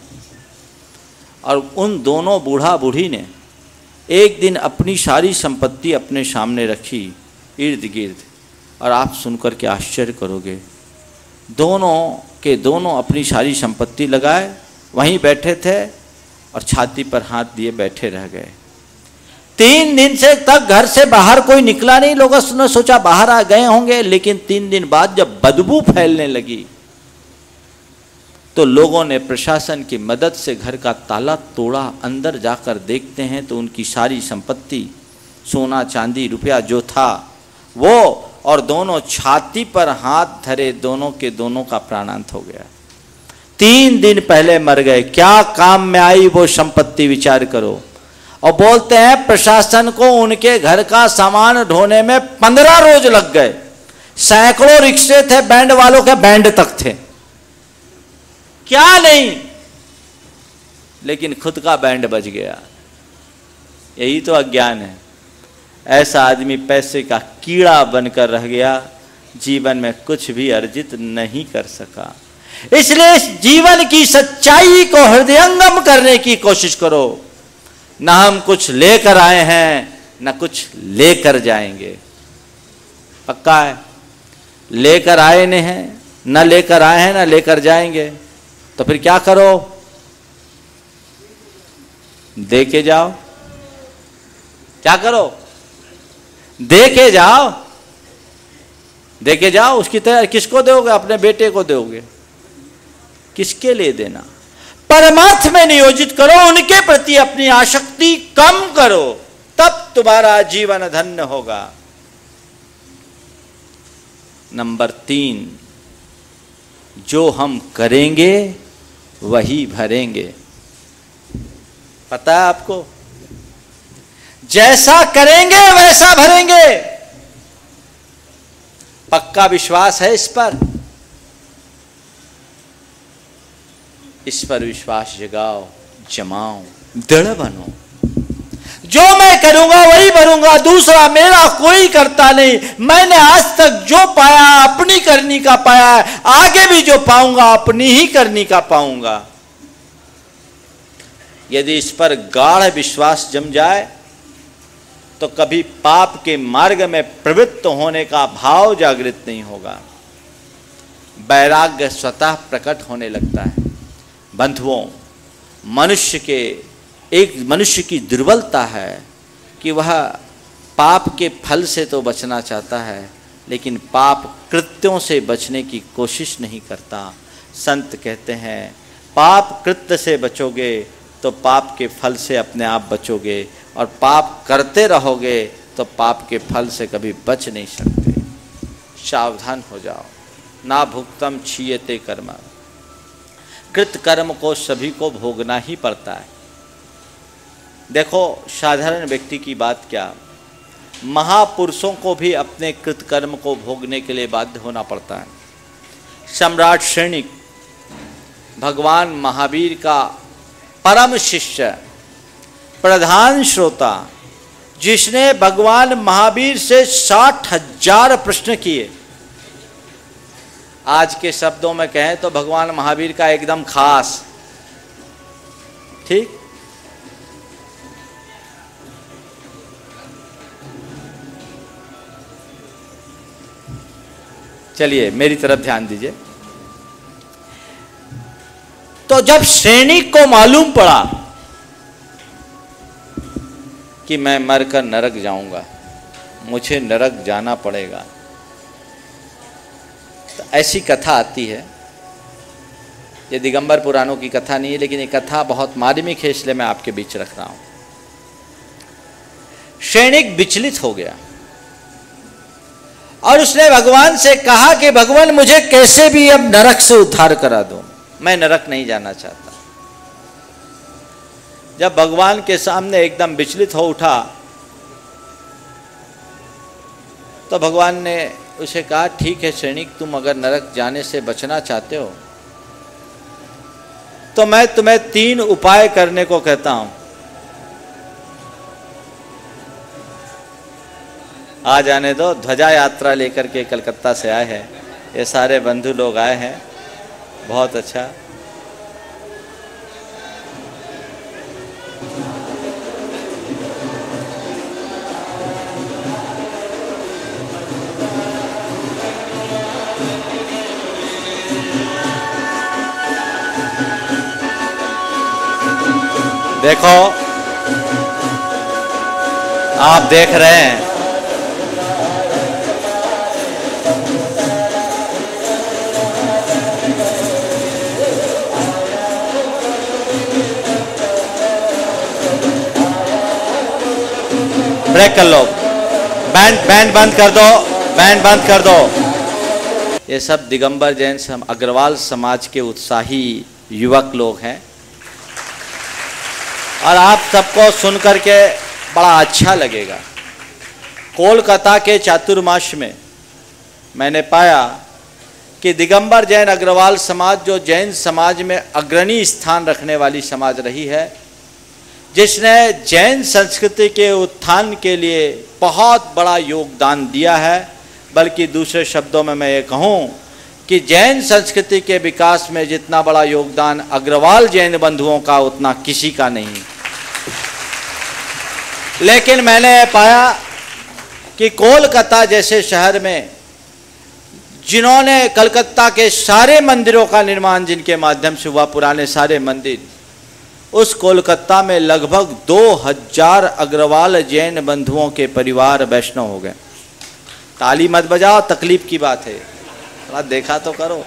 और उन दोनों बूढ़ा बूढ़ी ने एक दिन अपनी सारी संपत्ति अपने सामने रखी इर्द गिर्द, और आप सुनकर के आश्चर्य करोगे, दोनों के दोनों अपनी सारी संपत्ति लगाए, वहीं बैठे थे और छाती पर हाथ दिए बैठे रह गए। 3 दिन से तक घर से बाहर कोई निकला नहीं। लोगों ने सोचा बाहर आ गए होंगे, लेकिन 3 दिन बाद जब बदबू फैलने लगी तो लोगों ने प्रशासन की मदद से घर का ताला तोड़ा। अंदर जाकर देखते हैं तो उनकी सारी संपत्ति, सोना चांदी रुपया जो था वो, और दोनों छाती पर हाथ धरे दोनों के दोनों का प्राणांत हो गया। 3 दिन पहले मर गए, क्या काम में आई वो संपत्ति, विचार करो। और बोलते हैं प्रशासन को उनके घर का सामान ढोने में 15 रोज लग गए। सैकड़ों रिक्शे थे, बैंड वालों के बैंड तक थे, क्या नहीं, लेकिन खुद का बैंड बज गया। यही तो अज्ञान है। ऐसा आदमी पैसे का कीड़ा बनकर रह गया, जीवन में कुछ भी अर्जित नहीं कर सका। इसलिए इस जीवन की सच्चाई को हृदयंगम करने की कोशिश करो। ना हम कुछ लेकर आए हैं, ना कुछ लेकर जाएंगे। पक्का है? लेकर आए नहीं हैं, ना लेकर आए हैं, ना लेकर जाएंगे। तो फिर क्या करो? दे के जाओ। क्या करो? दे के जाओ। दे के जाओ। उसकी तरह किसको दोगे? अपने बेटे को दोगे। किसके लिए देना? परमार्थ में नियोजित करो, उनके प्रति अपनी आसक्ति कम करो, तब तुम्हारा जीवन धन्य होगा। नंबर 3, जो हम करेंगे वही भरेंगे। पता है आपको? जैसा करेंगे वैसा भरेंगे। पक्का विश्वास है इस पर? इस पर विश्वास जगाओ, जमाओ, दृढ़ बनो। जो मैं करूंगा वही भरूंगा, दूसरा मेरा कोई करता नहीं। मैंने आज तक जो पाया अपनी करनी का पाया है, आगे भी जो पाऊंगा अपनी ही करनी का पाऊंगा। यदि इस पर गाढ़ विश्वास जम जाए तो कभी पाप के मार्ग में प्रवृत्त होने का भाव जागृत नहीं होगा। वैराग्य स्वतः प्रकट होने लगता है। बंधुओं, मनुष्य की दुर्बलता है कि वह पाप के फल से तो बचना चाहता है, लेकिन पाप कृत्यों से बचने की कोशिश नहीं करता। संत कहते हैं पाप कृत्य से बचोगे तो पाप के फल से अपने आप बचोगे, और पाप करते रहोगे तो पाप के फल से कभी बच नहीं सकते। सावधान हो जाओ। ना भुक्तम क्षीयते कर्म। कृत कर्म को सभी को भोगना ही पड़ता है। देखो, साधारण व्यक्ति की बात क्या, महापुरुषों को भी अपने कृत कर्म को भोगने के लिए बाध्य होना पड़ता है। सम्राट श्रेणिक भगवान महावीर का परम शिष्य, प्रधान श्रोता, जिसने भगवान महावीर से 60,000 प्रश्न किए। आज के शब्दों में कहें तो भगवान महावीर का एकदम खास। ठीक? चलिए मेरी तरफ ध्यान दीजिए। तो जब सैनिक को मालूम पड़ा कि मैं मरकर नरक जाऊंगा, मुझे नरक जाना पड़ेगा, तो ऐसी कथा आती है। ये दिगंबर पुराणों की कथा नहीं है, लेकिन ये कथा बहुत मार्मिक है, इसलिए मैं आपके बीच रख रहा हूं। सैनिक विचलित हो गया और उसने भगवान से कहा कि भगवान मुझे कैसे भी अब नरक से उद्धार करा दो, मैं नरक नहीं जाना चाहता। जब भगवान के सामने एकदम विचलित हो उठा तो भगवान ने उसे कहा, ठीक है सैनिक, तुम अगर नरक जाने से बचना चाहते हो तो मैं तुम्हें 3 उपाय करने को कहता हूं। आ जाने दो, ध्वजा यात्रा लेकर के कलकत्ता से आए हैं, ये सारे बंधु लोग आए हैं, बहुत अच्छा। देखो, आप देख रहे हैं ब्रेक कर लो, बैंड बंद कर दो, बैंड बंद कर दो। ये सब दिगंबर जैन अग्रवाल समाज के उत्साही युवक लोग हैं। और आप सबको सुनकर के बड़ा अच्छा लगेगा। कोलकाता के चातुर्मास में मैंने पाया कि दिगंबर जैन अग्रवाल समाज, जो जैन समाज में अग्रणी स्थान रखने वाली समाज रही है, जिसने जैन संस्कृति के उत्थान के लिए बहुत बड़ा योगदान दिया है, बल्कि दूसरे शब्दों में मैं ये कहूँ कि जैन संस्कृति के विकास में जितना बड़ा योगदान अग्रवाल जैन बंधुओं का, उतना किसी का नहीं। लेकिन मैंने पाया कि कोलकाता जैसे शहर में जिन्होंने कलकत्ता के सारे मंदिरों का निर्माण, जिनके माध्यम से हुआ, पुराने सारे मंदिर, उस कोलकाता में लगभग 2000 अग्रवाल जैन बंधुओं के परिवार वैष्णव हो गए। ताली मत बजाओ, तकलीफ की बात है, थोड़ा देखा तो करो।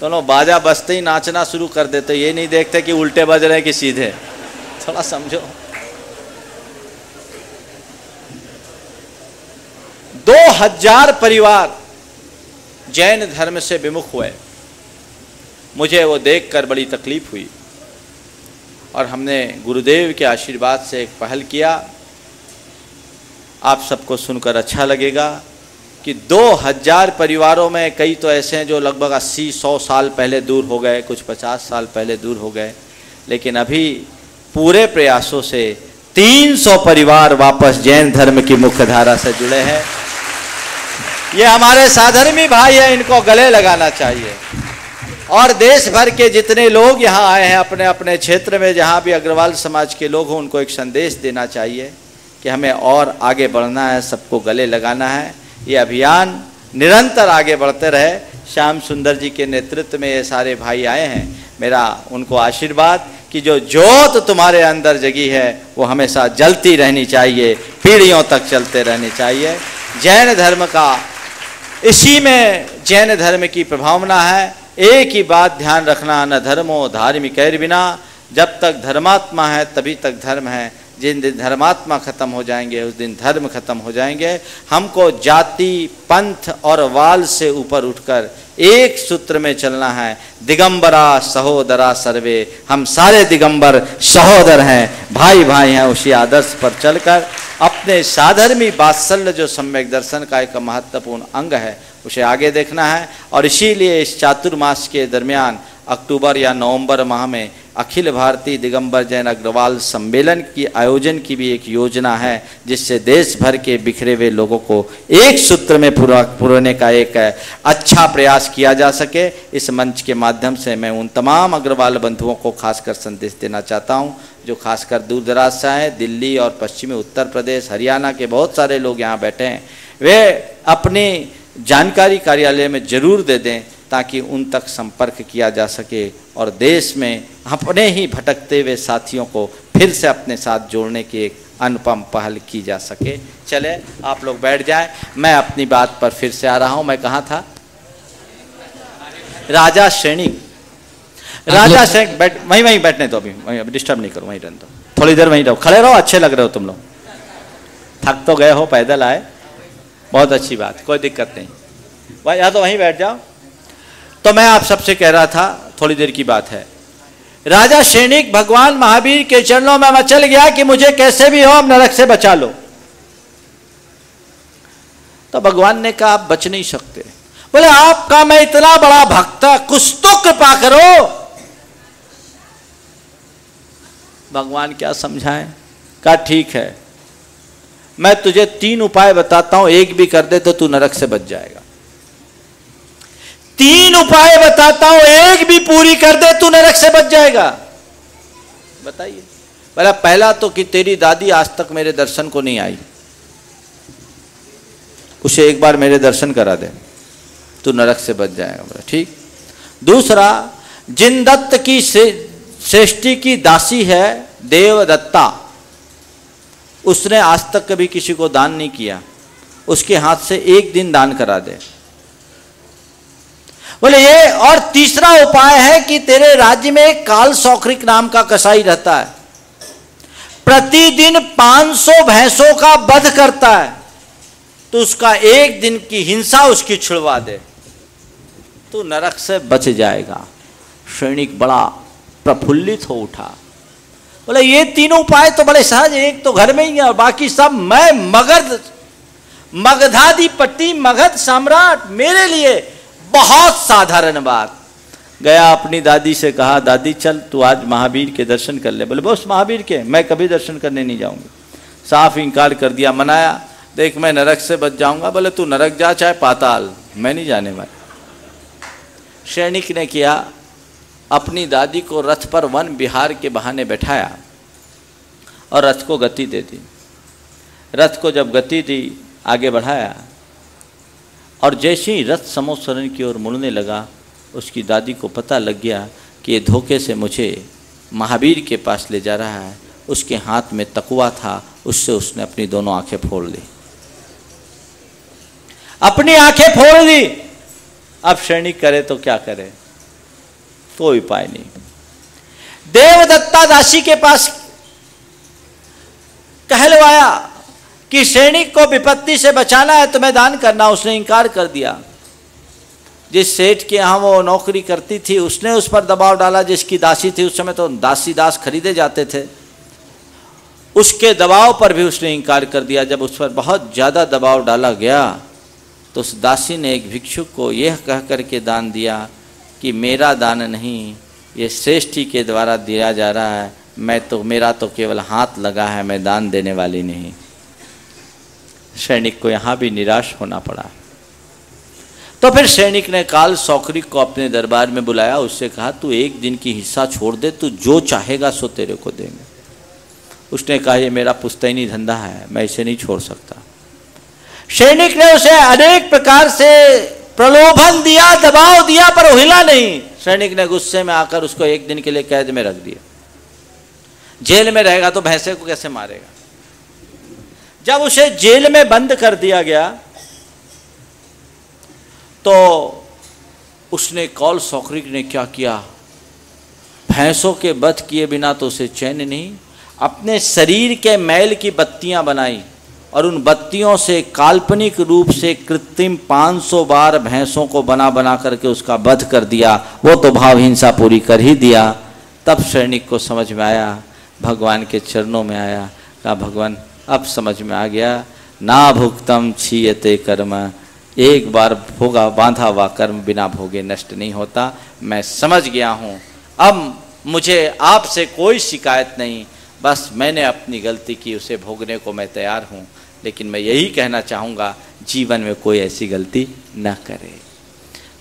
दोनों बाजा बजते ही नाचना शुरू कर देते, ये नहीं देखते कि उल्टे बज रहे हैं कि सीधे, थोड़ा समझो। 2000 परिवार जैन धर्म से विमुख हुए। मुझे वो देखकर बड़ी तकलीफ हुई और हमने गुरुदेव के आशीर्वाद से एक पहल किया। आप सबको सुनकर अच्छा लगेगा कि 2000 परिवारों में कई तो ऐसे हैं जो लगभग 80-100 साल पहले दूर हो गए, कुछ 50 साल पहले दूर हो गए, लेकिन अभी पूरे प्रयासों से 300 परिवार वापस जैन धर्म की मुख्य धारा से जुड़े हैं। ये हमारे साधर्मी भाई हैं, इनको गले लगाना चाहिए। और देश भर के जितने लोग यहाँ आए हैं, अपने अपने क्षेत्र में जहाँ भी अग्रवाल समाज के लोग हों, उनको एक संदेश देना चाहिए कि हमें और आगे बढ़ना है, सबको गले लगाना है। ये अभियान निरंतर आगे बढ़ते रहे। श्याम सुंदर जी के नेतृत्व में ये सारे भाई आए हैं। मेरा उनको आशीर्वाद कि जो ज्योत तुम्हारे अंदर जगी है वो हमेशा जलती रहनी चाहिए, पीढ़ियों तक चलते रहनी चाहिए। जैन धर्म का, इसी में जैन धर्म की प्रभावना है। एक ही बात ध्यान रखना, न धर्मो धार्मिकैर बिना। जब तक धर्मात्मा है तभी तक धर्म है। जिन दिन धर्मात्मा खत्म हो जाएंगे उस दिन धर्म खत्म हो जाएंगे। हमको जाति, पंथ और वाल से ऊपर उठकर एक सूत्र में चलना है, दिगंबरा सहोदरा सर्वे। हम सारे दिगंबर सहोदर हैं, भाई भाई हैं। उसी आदर्श पर चलकर अपने साधर्मी वात्सल्य, जो सम्यक दर्शन का एक महत्वपूर्ण अंग है, उसे आगे देखना है। और इसीलिए इस चातुर्मास के दरमियान अक्टूबर या नवंबर माह में अखिल भारतीय दिगंबर जैन अग्रवाल सम्मेलन की आयोजन की भी एक योजना है, जिससे देश भर के बिखरे हुए लोगों को एक सूत्र में पुरोने का एक अच्छा प्रयास किया जा सके। इस मंच के माध्यम से मैं उन तमाम अग्रवाल बंधुओं को खासकर संदेश देना चाहता हूं, जो खासकर दूर दराज से आए, दिल्ली और पश्चिमी उत्तर प्रदेश, हरियाणा के बहुत सारे लोग यहाँ बैठे हैं। वे अपनी जानकारी कार्यालय में जरूर दे दें ताकि उन तक संपर्क किया जा सके और देश में अपने ही भटकते हुए साथियों को फिर से अपने साथ जोड़ने की एक अनुपम पहल की जा सके। चले आप लोग बैठ जाएं, मैं अपनी बात पर फिर से आ रहा हूं। मैं कहाँ था? राजा सैनिक। राजा सैनिक बैठ, वहीं बैठने दो, अभी डिस्टर्ब नहीं करो, वहीं रहने दो, थोड़ी देर वहीं रहो, खड़े रहो, अच्छे लग रहे हो तुम लोग। थक तो गए हो, पैदल आए, बहुत अच्छी बात, कोई दिक्कत नहीं भाई, या तो वहीं बैठ जाओ। तो मैं आप सबसे कह रहा था, थोड़ी देर की बात है। राजा सैनिक भगवान महावीर के चरणों में मचल गया कि मुझे कैसे भी हो अब नरक से बचा लो। तो भगवान ने कहा आप बच नहीं सकते। बोले आपका मैं इतना बड़ा भक्त, कुछ तो कृपा करो। भगवान क्या समझाएं? कहा ठीक है, मैं तुझे 3 उपाय बताता हूं, एक भी कर दे तो तू नरक से बच जाएगा। 3 उपाय बताता हूं, एक भी पूरी कर दे तू नरक से बच जाएगा। बताइए। बोला पहला तो कि तेरी दादी आज तक मेरे दर्शन को नहीं आई, उसे एक बार मेरे दर्शन करा दे, तू नरक से बच जाएगा। बोला ठीक। दूसरा, जिनदत्त की श्रेष्ठी की दासी है देवदत्ता, उसने आज तक कभी किसी को दान नहीं किया, उसके हाथ से एक दिन दान करा दे। बोले ये। और तीसरा उपाय है कि तेरे राज्य में एक काल सौक्रिक नाम का कसाई रहता है, प्रतिदिन 500 भैंसों का वध करता है, तो उसका एक दिन की हिंसा उसकी छुड़वा दे, तो नरक से बच जाएगा। सैनिक बड़ा प्रफुल्लित हो उठा। बोले ये तीनों उपाय तो बड़े सहज, एक तो घर में ही है और बाकी सब मैं मगधाधिपति, मगध सम्राट, मेरे लिए बहुत साधारण बात। गया अपनी दादी से कहा, दादी चल तू आज महावीर के दर्शन कर ले। बोले बस महावीर के, मैं कभी दर्शन करने नहीं जाऊंगी। साफ इनकार कर दिया, मनाया, देख मैं नरक से बच जाऊंगा। बोले तू नरक जा चाहे पाताल, मैं नहीं जाने वाला। सैनिक ने किया, अपनी दादी को रथ पर वन विहार के बहाने बैठाया और रथ को गति दे दी। रथ को जब गति दी, आगे बढ़ाया और जैसे ही रथ समोत्सरण की ओर मुड़ने लगा, उसकी दादी को पता लग गया कि ये धोखे से मुझे महावीर के पास ले जा रहा है। उसके हाथ में तकुआ था, उससे उसने अपनी दोनों आंखें फोड़ ली, अपनी आंखें फोड़ दी। अब सैनिक करे तो क्या करे, कोई उपाय नहीं। देवदत्ता दासी के पास कहलवाया कि सैनिक को विपत्ति से बचाना है, तुम्हें दान करना। उसने इनकार कर दिया। जिस सेठ के यहाँ वो नौकरी करती थी, उसने उस पर दबाव डाला। जिसकी दासी थी, उस समय तो दासी दास खरीदे जाते थे, उसके दबाव पर भी उसने इनकार कर दिया। जब उस पर बहुत ज़्यादा दबाव डाला गया तो उस दासी ने एक भिक्षुक को यह कह करके दान दिया कि मेरा दान नहीं, ये श्रेष्ठी के द्वारा दिया जा रहा है, मेरा तो केवल हाथ लगा है, मैं दान देने वाली नहीं। सैनिक को यहाँ भी निराश होना पड़ा। तो फिर सैनिक ने काल सौकरिक को अपने दरबार में बुलाया, उससे कहा तू एक दिन की हिस्सा छोड़ दे, तू जो चाहेगा सो तेरे को देंगे। उसने कहा ये मेरा पुश्तैनी धंधा है, मैं इसे नहीं छोड़ सकता। सैनिक ने उसे अनेक प्रकार से प्रलोभन दिया, दबाव दिया, पर वो हिला नहीं। सैनिक ने गुस्से में आकर उसको एक दिन के लिए कैद में रख दिया। जेल में रहेगा तो भैंसे को कैसे मारेगा। जब उसे जेल में बंद कर दिया गया तो उसने कौल सौकरिक ने क्या किया, भैंसों के वध किए बिना तो उसे चैन नहीं। अपने शरीर के मैल की बत्तियां बनाई और उन बत्तियों से काल्पनिक रूप से कृत्रिम 500 बार भैंसों को बना बना करके उसका वध कर दिया। वो तो भाव हिंसा पूरी कर ही दिया। तब सैनिक को समझ में आया, भगवान के चरणों में आया, कहा भगवान अब समझ में आ गया, ना भुक्तम क्षीयते कर्म, एक बार भोगा बांधा हुआ कर्म बिना भोगे नष्ट नहीं होता। मैं समझ गया हूँ, अब मुझे आपसे कोई शिकायत नहीं, बस मैंने अपनी गलती की, उसे भोगने को मैं तैयार हूँ। लेकिन मैं यही कहना चाहूँगा, जीवन में कोई ऐसी गलती न करे।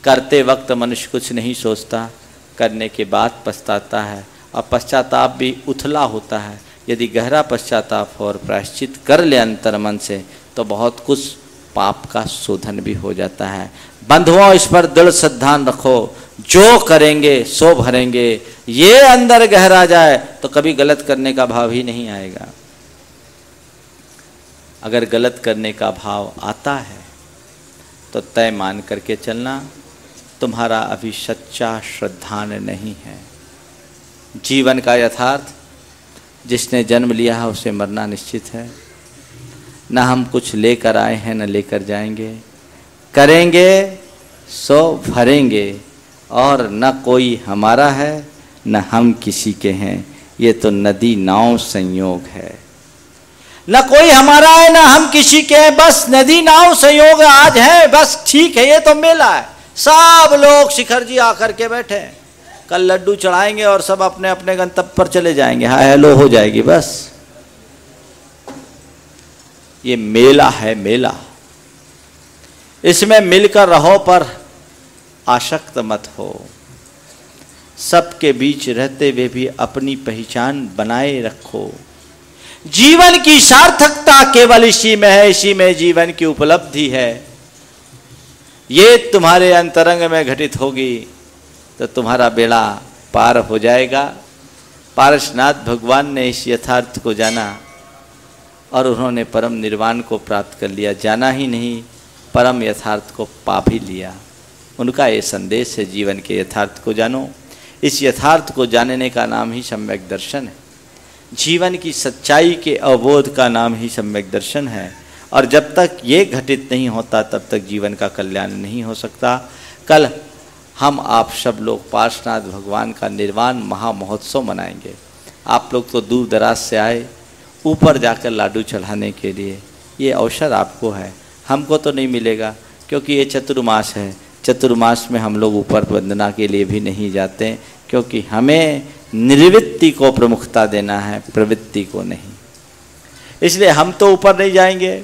करते वक्त मनुष्य कुछ नहीं सोचता, करने के बाद पछताता है, और पश्चाताप भी उथला होता है। यदि गहरा पश्चाताप हो और प्रायश्चित कर ले अंतर मन से, तो बहुत कुछ पाप का शोधन भी हो जाता है। बंधुओं, इस पर दृढ़ श्रद्धान रखो, जो करेंगे सो भरेंगे। ये अंदर गहरा जाए तो कभी गलत करने का भाव ही नहीं आएगा। अगर गलत करने का भाव आता है तो तय मान करके चलना, तुम्हारा अभी सच्चा श्रद्धान नहीं है। जीवन का यथार्थ, जिसने जन्म लिया है उसे मरना निश्चित है। न हम कुछ लेकर आए हैं न लेकर जाएंगे, करेंगे सो भरेंगे, और न कोई हमारा है न हम किसी के हैं। ये तो नदी नाव संयोग है। न कोई हमारा है न हम किसी के हैं, बस नदी नाव संयोग आज है, बस ठीक है। ये तो मेला है, सब लोग शिखर जी आकर के बैठे हैं, कल लड्डू चढ़ाएंगे और सब अपने अपने गंतव्य पर चले जाएंगे, हाय हेलो हो जाएगी बस। ये मेला है, मेला। इसमें मिलकर रहो पर आसक्त मत हो। सबके बीच रहते हुए भी अपनी पहचान बनाए रखो। जीवन की सार्थकता केवल इसी में है, इसी में जीवन की उपलब्धि है। ये तुम्हारे अंतरंग में घटित होगी तो तुम्हारा बेड़ा पार हो जाएगा। पारसनाथ भगवान ने इस यथार्थ को जाना और उन्होंने परम निर्वाण को प्राप्त कर लिया। जाना ही नहीं, परम यथार्थ को पा भी लिया। उनका ये संदेश है, जीवन के यथार्थ को जानो। इस यथार्थ को जानने का नाम ही सम्यक दर्शन है। जीवन की सच्चाई के अवबोध का नाम ही सम्यक दर्शन है। और जब तक ये घटित नहीं होता तब तक जीवन का कल्याण नहीं हो सकता। कल हम आप सब लोग पार्श्वनाथ भगवान का निर्वाण महामहोत्सव मनाएंगे। आप लोग तो दूर दराज से आए ऊपर जाकर लाडू चढ़ाने के लिए, ये अवसर आपको है, हमको तो नहीं मिलेगा क्योंकि ये चतुर्मास है। चतुर्मास में हम लोग ऊपर वंदना के लिए भी नहीं जाते क्योंकि हमें निर्वृत्ति को प्रमुखता देना है, प्रवृत्ति को नहीं। इसलिए हम तो ऊपर नहीं जाएंगे।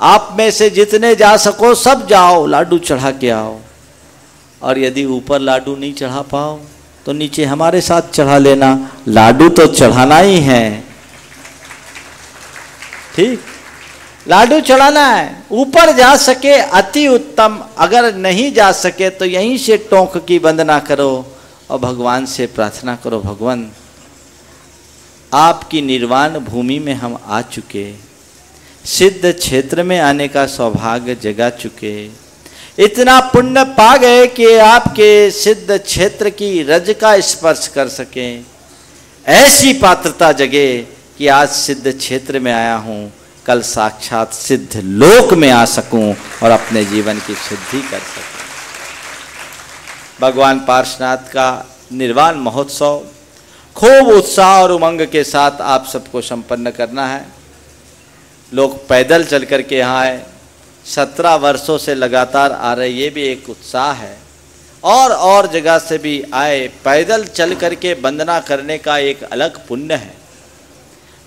आप में से जितने जा सको सब जाओ, लाडू चढ़ा के आओ। और यदि ऊपर लाडू नहीं चढ़ा पाओ तो नीचे हमारे साथ चढ़ा लेना, लाडू तो चढ़ाना ही है। ठीक, लाडू चढ़ाना है। ऊपर जा सके अति उत्तम, अगर नहीं जा सके तो यहीं से टोंक की वंदना करो और भगवान से प्रार्थना करो, भगवान आपकी निर्वाण भूमि में हम आ चुके, सिद्ध क्षेत्र में आने का सौभाग्य जगा चुके, इतना पुण्य पा गए कि आपके सिद्ध क्षेत्र की रज का स्पर्श कर सकें। ऐसी पात्रता जगे कि आज सिद्ध क्षेत्र में आया हूँ, कल साक्षात सिद्ध लोक में आ सकूं और अपने जीवन की सिद्धि कर सकूं। भगवान पार्श्वनाथ का निर्वाण महोत्सव खूब उत्साह और उमंग के साथ आप सबको संपन्न करना है। लोग पैदल चल कर के यहाँ आए, 17 वर्षों से लगातार आ रहे, ये भी एक उत्साह है। और जगह से भी आए, पैदल चल कर के वंदना करने का एक अलग पुण्य है।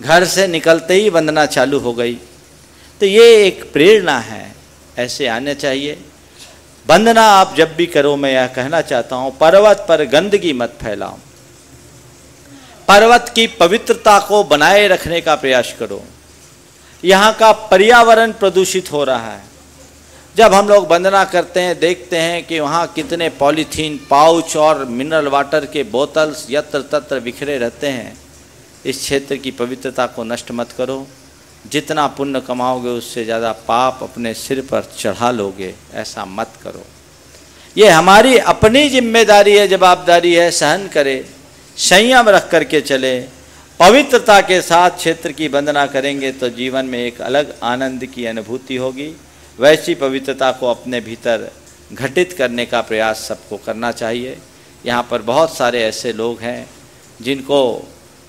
घर से निकलते ही वंदना चालू हो गई, तो ये एक प्रेरणा है, ऐसे आने चाहिए। वंदना आप जब भी करो, मैं यह कहना चाहता हूँ, पर्वत पर गंदगी मत फैलाओ, पर्वत की पवित्रता को बनाए रखने का प्रयास करो। यहाँ का पर्यावरण प्रदूषित हो रहा है। जब हम लोग वंदना करते हैं, देखते हैं कि वहाँ कितने पॉलीथीन पाउच और मिनरल वाटर के बोतल्स यत्र तत्र बिखरे रहते हैं। इस क्षेत्र की पवित्रता को नष्ट मत करो। जितना पुण्य कमाओगे उससे ज़्यादा पाप अपने सिर पर चढ़ा लोगे, ऐसा मत करो। ये हमारी अपनी जिम्मेदारी है, जवाबदारी है, सहन करें, संयम रख करके चले, पवित्रता के साथ क्षेत्र की वंदना करेंगे तो जीवन में एक अलग आनंद की अनुभूति होगी। वैसी पवित्रता को अपने भीतर घटित करने का प्रयास सबको करना चाहिए। यहाँ पर बहुत सारे ऐसे लोग हैं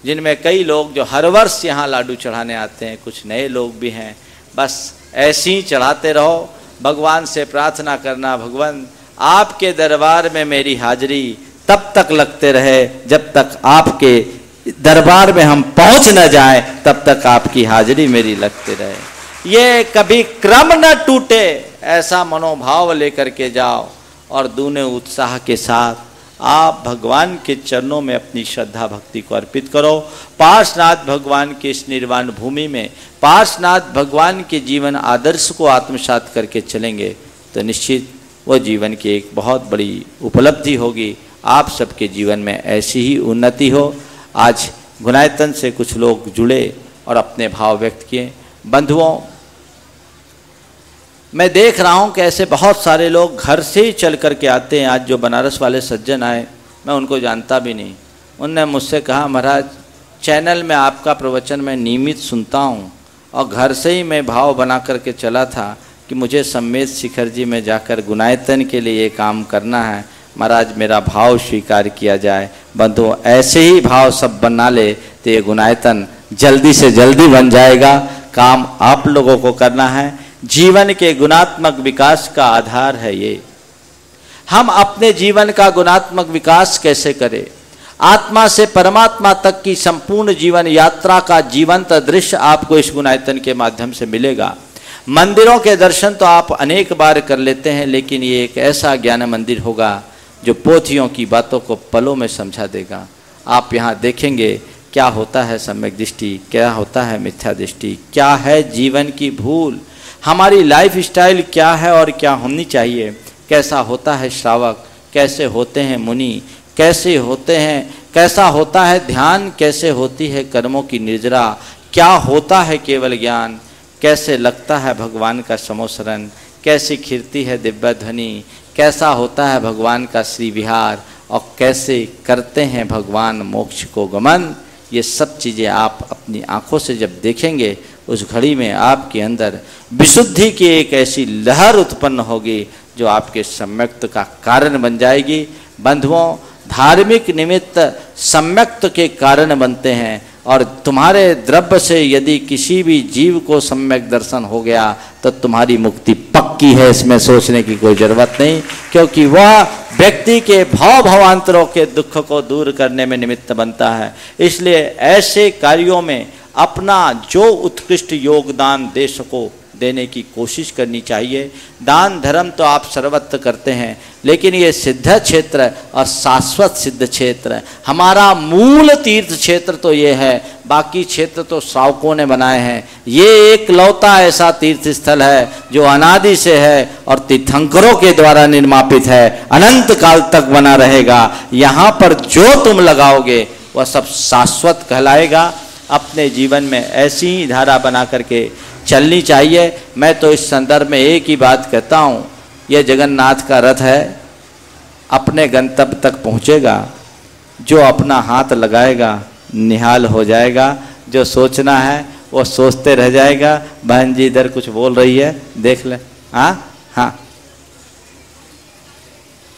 जिनमें कई लोग जो हर वर्ष यहाँ लाडू चढ़ाने आते हैं, कुछ नए लोग भी हैं। बस ऐसे ही चढ़ाते रहो। भगवान से प्रार्थना करना, भगवान आपके दरबार में मेरी हाजिरी तब तक लगते रहे जब तक आपके दरबार में हम पहुंच न जाए, तब तक आपकी हाजिरी मेरी लगते रहे। ये कभी क्रम न टूटे, ऐसा मनोभाव लेकर के जाओ और दूने उत्साह के साथ आप भगवान के चरणों में अपनी श्रद्धा भक्ति को अर्पित करो। पार्श्वनाथ भगवान के इस निर्वाण भूमि में पार्श्वनाथ भगवान के जीवन आदर्श को आत्मसात करके चलेंगे तो निश्चित वो जीवन की एक बहुत बड़ी उपलब्धि होगी। आप सबके जीवन में ऐसी ही उन्नति हो। आज गुनायतन से कुछ लोग जुड़े और अपने भाव व्यक्त किए। बंधुओं, मैं देख रहा हूँ कि ऐसे बहुत सारे लोग घर से ही चल कर के आते हैं। आज जो बनारस वाले सज्जन आए, मैं उनको जानता भी नहीं। उनने मुझसे कहा, महाराज चैनल में आपका प्रवचन मैं नियमित सुनता हूँ और घर से ही मैं भाव बना करके चला था कि मुझे सम्मेद शिखर जी में जाकर गुनायतन के लिए ये काम करना है। महाराज मेरा भाव स्वीकार किया जाए। बंधुओं, ऐसे ही भाव सब बना ले तो ये गुनायतन जल्दी से जल्दी बन जाएगा। काम आप लोगों को करना है। जीवन के गुणात्मक विकास का आधार है ये। हम अपने जीवन का गुणात्मक विकास कैसे करें? आत्मा से परमात्मा तक की संपूर्ण जीवन यात्रा का जीवंत दृश्य आपको इस गुनायतन के माध्यम से मिलेगा। मंदिरों के दर्शन तो आप अनेक बार कर लेते हैं, लेकिन ये एक ऐसा ज्ञान मंदिर होगा जो पोथियों की बातों को पलों में समझा देगा। आप यहाँ देखेंगे क्या होता है सम्यक दृष्टि, क्या होता है मिथ्या दृष्टि, क्या है जीवन की भूल, हमारी लाइफ स्टाइल क्या है और क्या होनी चाहिए, कैसा होता है श्रावक, कैसे होते हैं मुनि, कैसे होते हैं, कैसा होता है ध्यान, कैसे होती है कर्मों की निर्जरा, क्या होता है केवल ज्ञान, कैसे लगता है भगवान का समोसरण, कैसी खिरती है दिव्य ध्वनि, कैसा होता है भगवान का श्री विहार और कैसे करते हैं भगवान मोक्ष को गमन। ये सब चीज़ें आप अपनी आँखों से जब देखेंगे उस घड़ी में आपके अंदर विशुद्धि की एक ऐसी लहर उत्पन्न होगी जो आपके सम्यक्त का कारण बन जाएगी। बंधुओं, धार्मिक निमित्त सम्यक्त के कारण बनते हैं। और तुम्हारे द्रव्य से यदि किसी भी जीव को सम्यक दर्शन हो गया तो तुम्हारी मुक्ति पक्की है, इसमें सोचने की कोई जरूरत नहीं, क्योंकि वह व्यक्ति के भावांतरों के दुख को दूर करने में निमित्त बनता है। इसलिए ऐसे कार्यों में अपना जो उत्कृष्ट योगदान दे सको देने की कोशिश करनी चाहिए। दान धर्म तो आप सर्वत्र करते हैं, लेकिन ये सिद्ध क्षेत्र और शाश्वत सिद्ध क्षेत्र, हमारा मूल तीर्थ क्षेत्र तो ये है, बाकी क्षेत्र तो श्रावकों ने बनाए हैं। ये एक लौता ऐसा तीर्थ स्थल है जो अनादि से है और तीर्थंकरों के द्वारा निर्मापित है, अनंत काल तक बना रहेगा। यहाँ पर जो तुम लगाओगे वह सब शाश्वत कहलाएगा। अपने जीवन में ऐसी ही धारा बना करके चलनी चाहिए। मैं तो इस संदर्भ में एक ही बात कहता हूँ, यह जगन्नाथ का रथ है, अपने गंतव्य तक पहुँचेगा। जो अपना हाथ लगाएगा निहाल हो जाएगा, जो सोचना है वो सोचते रह जाएगा। बहन जी इधर कुछ बोल रही है, देख ले।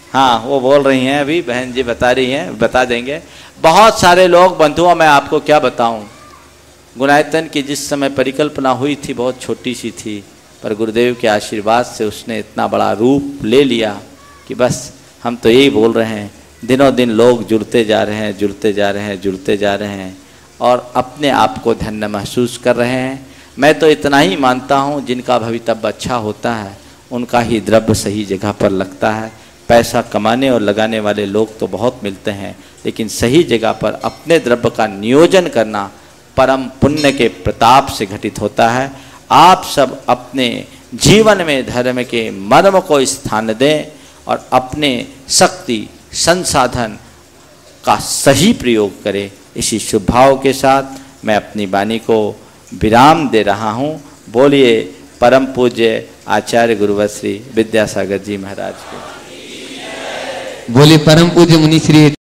हाँ, वो बोल रही हैं, अभी बहन जी बता रही हैं, बता देंगे। बहुत सारे लोग बंधुओं, मैं आपको क्या बताऊं, गुणायतन की जिस समय परिकल्पना हुई थी बहुत छोटी सी थी, पर गुरुदेव के आशीर्वाद से उसने इतना बड़ा रूप ले लिया कि बस हम तो यही बोल रहे हैं, दिनों दिन लोग जुड़ते जा रहे हैं, जुड़ते जा रहे हैं, जुड़ते जा रहे हैं और अपने आप को धन्य महसूस कर रहे हैं। मैं तो इतना ही मानता हूँ, जिनका भवितव्य अच्छा होता है उनका ही द्रव्य सही जगह पर लगता है। पैसा कमाने और लगाने वाले लोग तो बहुत मिलते हैं, लेकिन सही जगह पर अपने द्रव्य का नियोजन करना परम पुण्य के प्रताप से घटित होता है। आप सब अपने जीवन में धर्म के मर्म को स्थान दें और अपने शक्ति संसाधन का सही प्रयोग करें। इसी शुभ भाव के साथ मैं अपनी वाणी को विराम दे रहा हूँ। बोलिए परम पूज्य आचार्य गुरुवर श्री विद्यासागर जी महाराज के। बोलिए परम पूज्य मुनि श्री